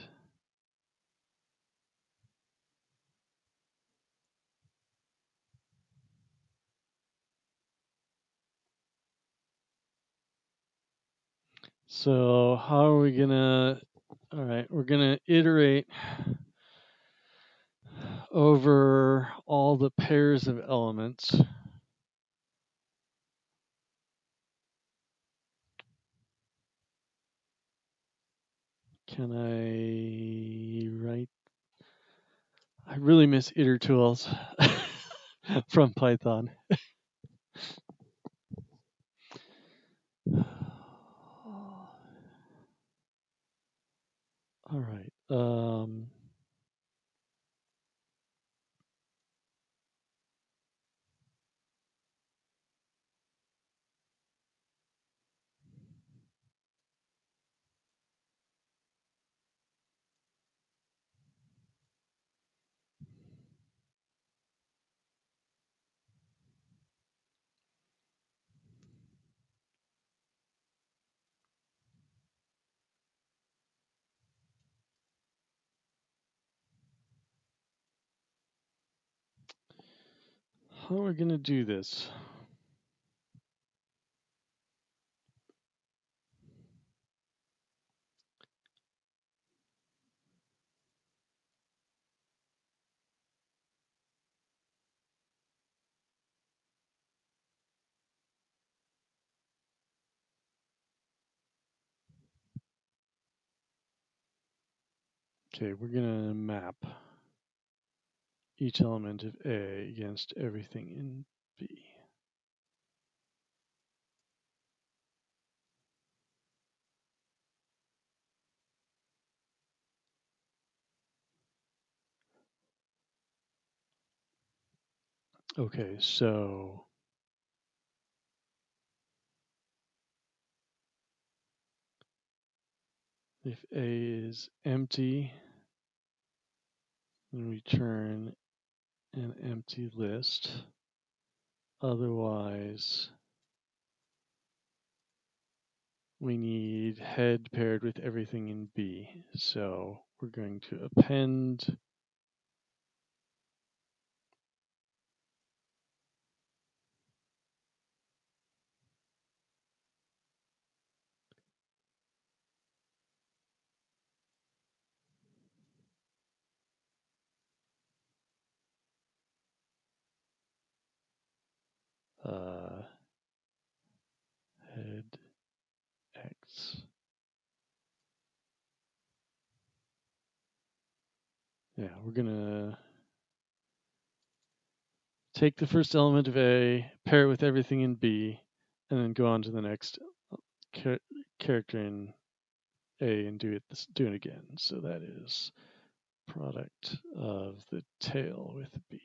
So how are we gonna, all right, we're gonna iterate over all the pairs of elements. Can I write? I really miss iter tools from Python. All right. How are we gonna do this? Okay, we're gonna map each element of A against everything in B. Okay, so if A is empty, then return an empty list. Otherwise, we need head paired with everything in B. So we're going to append head X. Yeah, we're gonna take the first element of A, pair it with everything in B, and then go on to the next character in A and do it again. So that is product of the tail with B.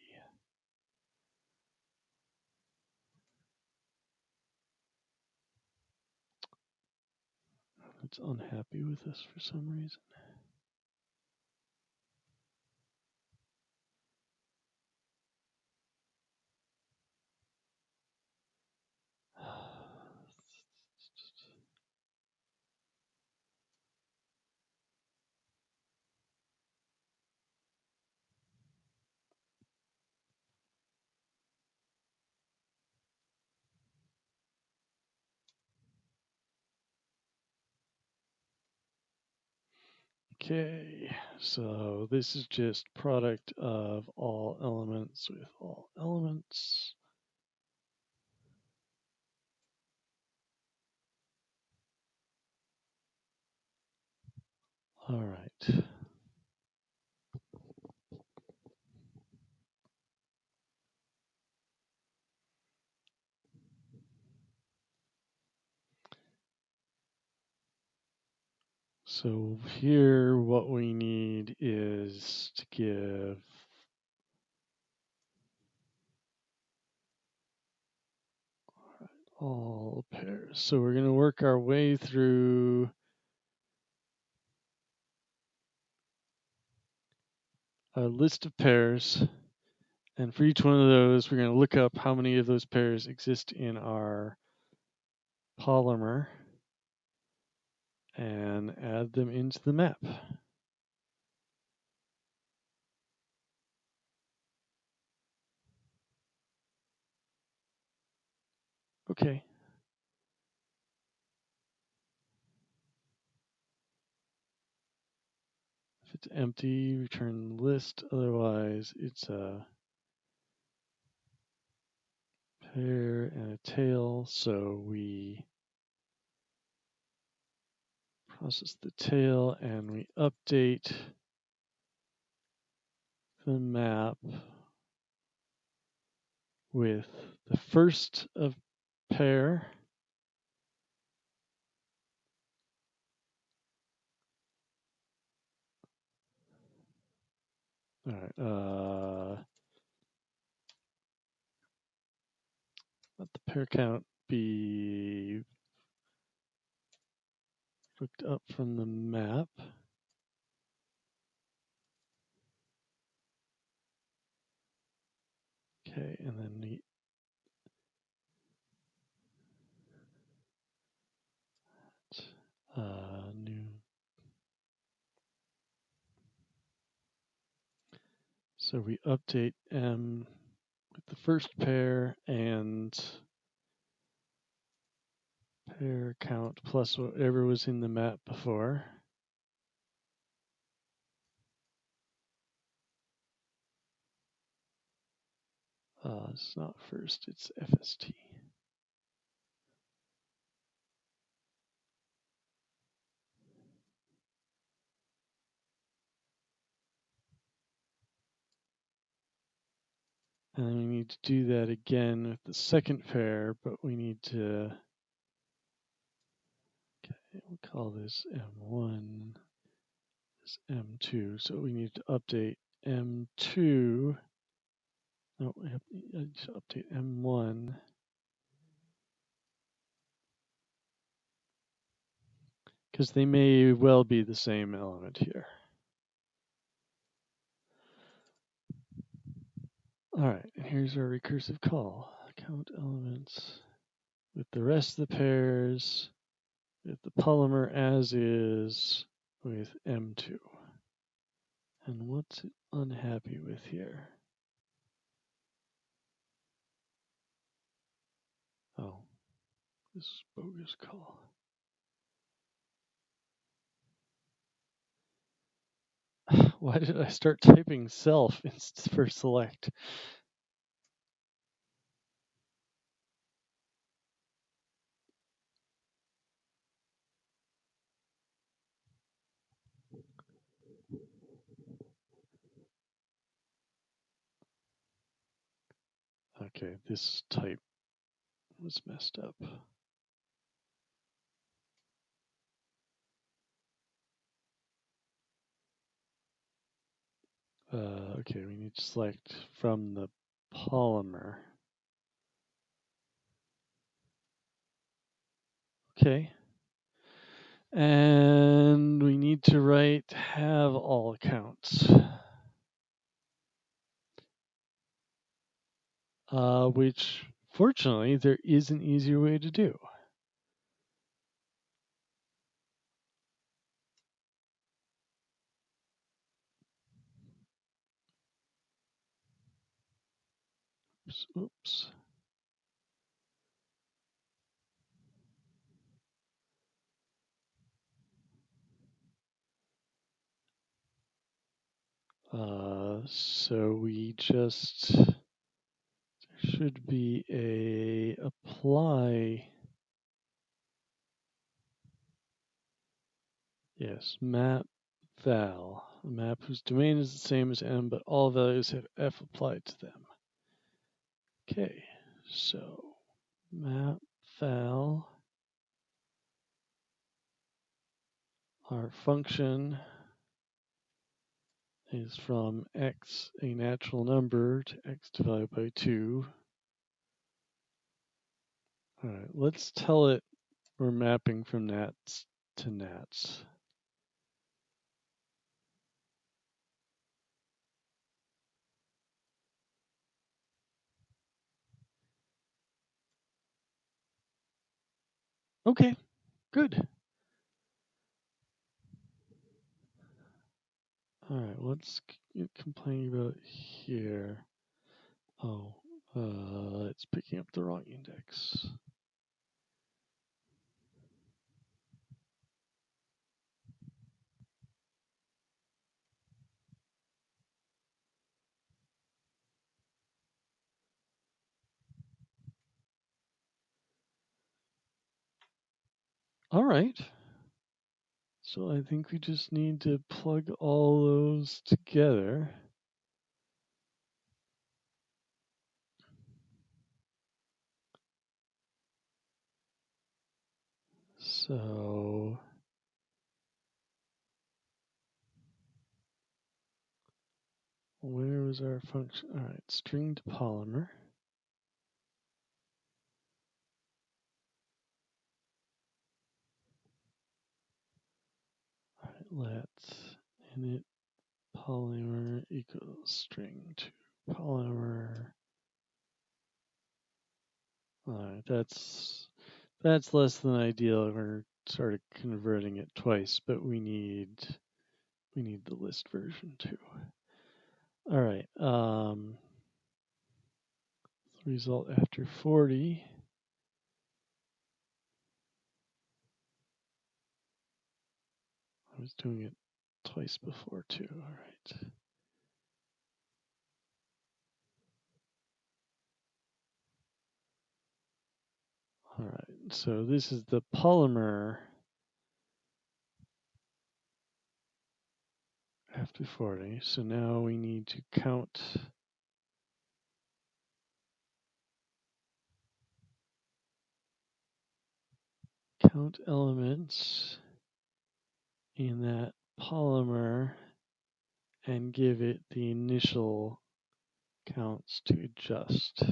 It's unhappy with us for some reason. Okay, so this is just product of all elements with all elements. All right. So here what we need is to give all pairs. So we're going to work our way through a list of pairs. And for each one of those, we're going to look up how many of those pairs exist in our polymer and add them into the map. Okay. If it's empty, return list. Otherwise, it's a pair and a tail. So we process the tail and we update the map with the first of pair. All right. Let the pair count be looked up from the map. Okay, and then the new. So we update M with the first pair and pair count plus whatever was in the map before. It's not first, it's FST. And then we need to do that again with the second pair, but we need to, okay, we'll call this M1, this M2. So we need to update M2. No, we have to update M1. Because they may well be the same element here. All right, here's our recursive call. Count elements with the rest of the pairs, with the polymer as is, with M2. And what's it unhappy with here? Oh, this bogus call. Why did I start typing self for select? Okay, this type was messed up. Okay, we need to select from the polymer. Okay. And we need to write have all accounts, which fortunately there is an easier way to do. Oops. So we just, there should be a apply. Yes, map val, a map whose domain is the same as M, but all values have F applied to them. Okay, so map val, our function is from x, a natural number, to x divided by 2. All right, let's tell it we're mapping from nats to nats. Okay, good. All right, what's it complaining about here? Oh, it's picking up the wrong index. All right. So I think we just need to plug all those together. So where was our function? All right, string to polymer. All right, let's init polymer equals string to polymer. All right, that's less than ideal. We're sort of converting it twice, but we need the list version too. All right. Result after 40. I was doing it twice before too. All right. All right. So this is the polymer after 40. So now we need to count count elements in that polymer and give it the initial counts to adjust.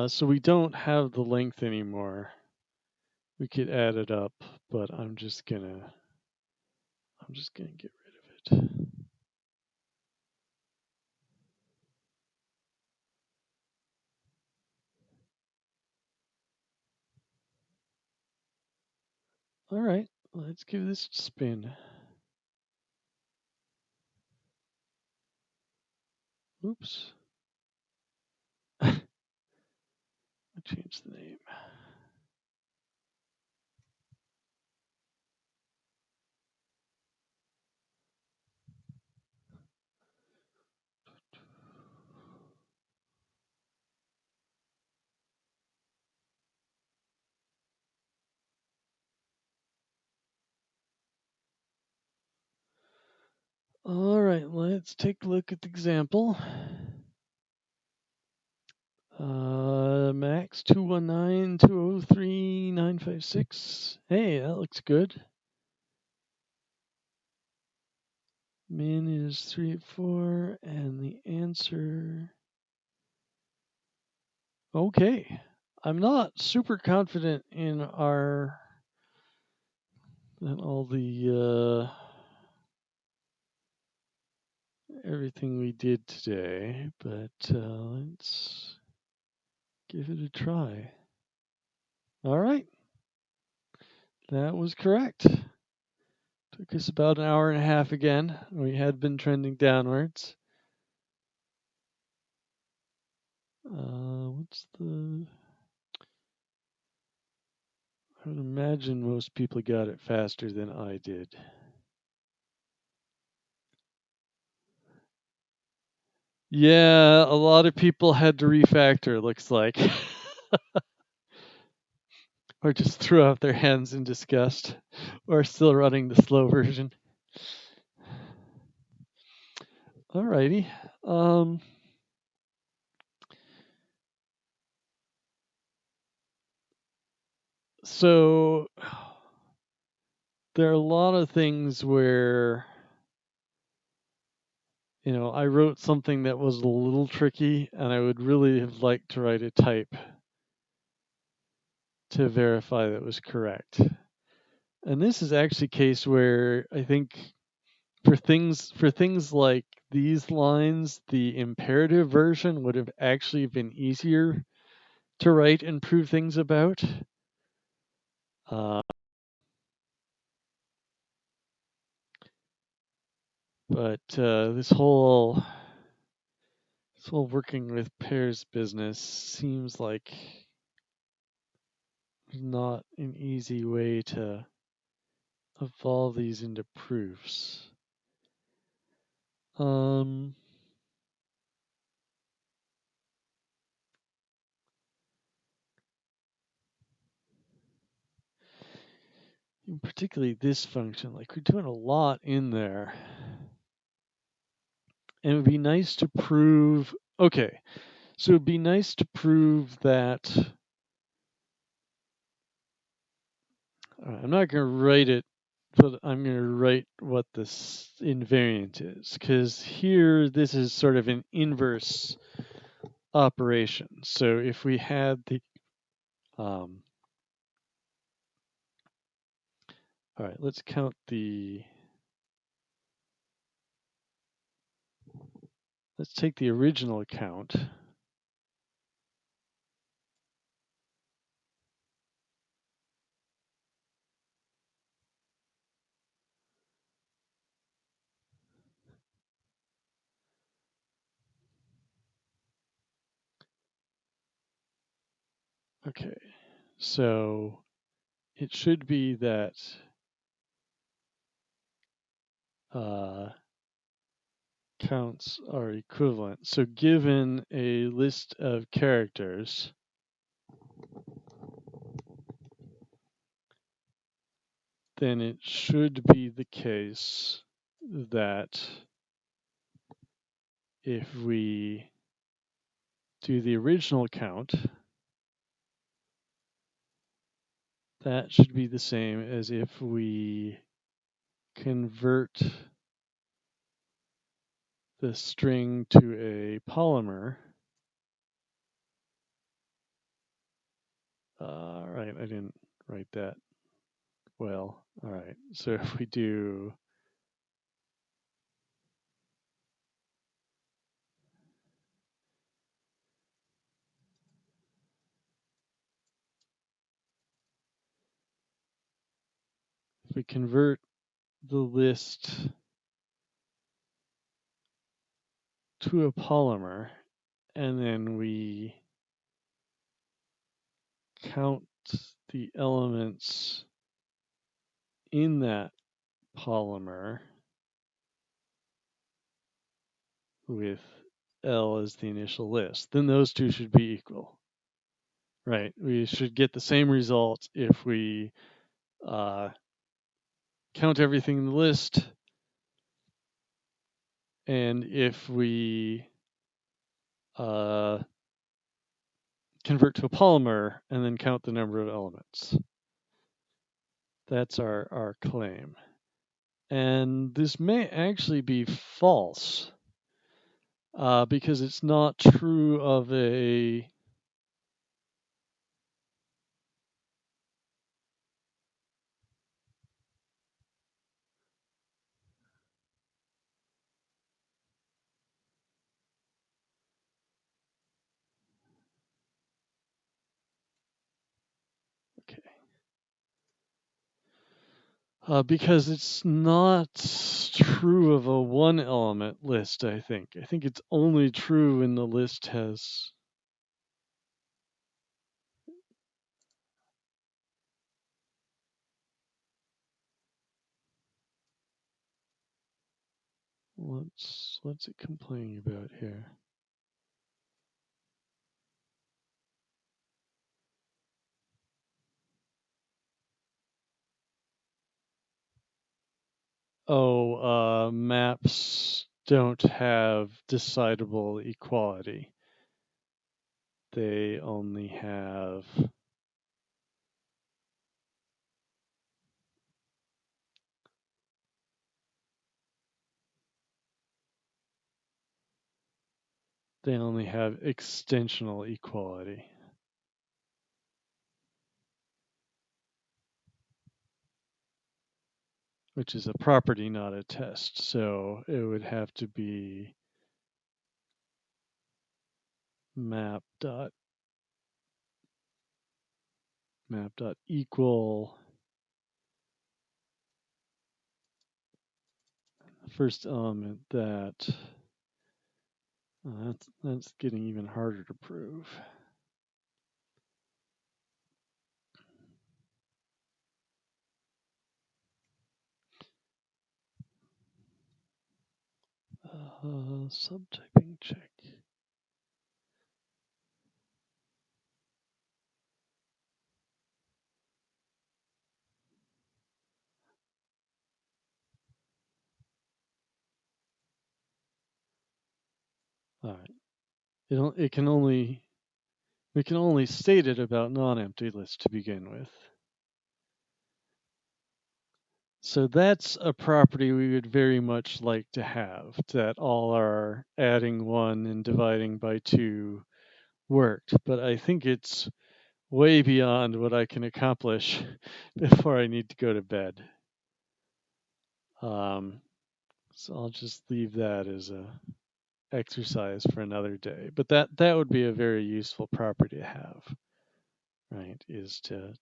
So we don't have the length anymore. We could add it up, but I'm just gonna get rid of it. All right, let's give this a spin. Oops. I changed the name. All right, let's take a look at the example. Max 219.203.956. Hey, that looks good. Min is 384, and the answer. Okay. I'm not super confident in that all the everything we did today, but let's give it a try. All right. That was correct. Took us about an hour and a half again. We had been trending downwards. What's the... I would imagine most people got it faster than I did. Yeah, a lot of people had to refactor, looks like. Or just threw out their hands in disgust. Or still running the slow version. Alrighty. So there are a lot of things where, I wrote something that was a little tricky, and I would really have liked to write a type to verify that was correct. And this is actually a case where I think for things like these lines, the imperative version would have actually been easier to write and prove things about. But this whole working with pairs business seems like not an easy way to evolve these into proofs. Particularly this function, like we're doing a lot in there. And it would be nice to prove, okay, so it'd be nice to prove that, I'm not going to write it, but I'm going to write what this invariant is, because here this is sort of an inverse operation. So if we had the, all right, let's count let's take the original count. Okay, so it should be that counts are equivalent. So given a list of characters, then it should be the case that if we do the original count, that should be the same as if we convert the string to a polymer. Right, I didn't write that well. All right, so if we do if we convert the list to a polymer, and then we count the elements in that polymer with L as the initial list, then those two should be equal. Right, we should get the same result if we count everything in the list, and if we convert to a polymer and then count the number of elements. That's our claim. And this may actually be false because it's not true of a because it's not true of a one element list, I think. I think it's only true when the list has what's it complaining about here? Maps don't have decidable equality. They only have extensional equality. Which is a property, not a test. So it would have to be map dot equal first element that that's getting even harder to prove. Subtyping check. All right. We can only state it about non-empty lists to begin with. So that's a property we would very much like to have, that all our adding 1 and dividing by 2 worked. But I think it's way beyond what I can accomplish before I need to go to bed. So I'll just leave that as a exercise for another day. But that would be a very useful property to have, right? Is to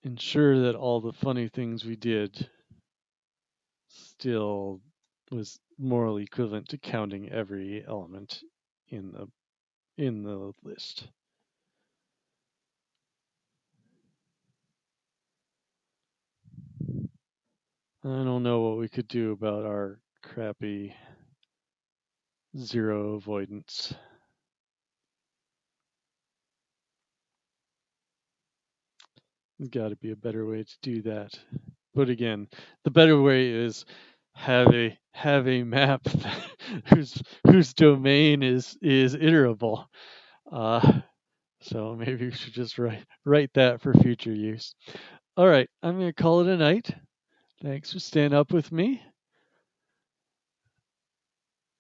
ensure that all the funny things we did still was morally equivalent to counting every element in the list. I don't know what we could do about our crappy zero avoidance. There's got to be a better way to do that. But again, the better way is have a map whose domain is iterable. Uh, so maybe we should just write that for future use. All right, I'm gonna call it a night. Thanks for staying up with me.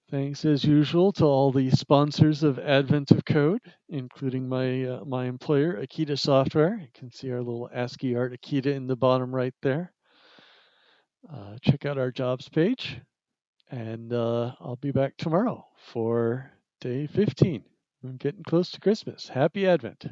Thanks as usual to all the sponsors of Advent of Code, including my employer, Akita Software. You can see our little ASCII art Akita in the bottom right there. Check out our jobs page, and I'll be back tomorrow for day 15. I'm getting close to Christmas. Happy Advent.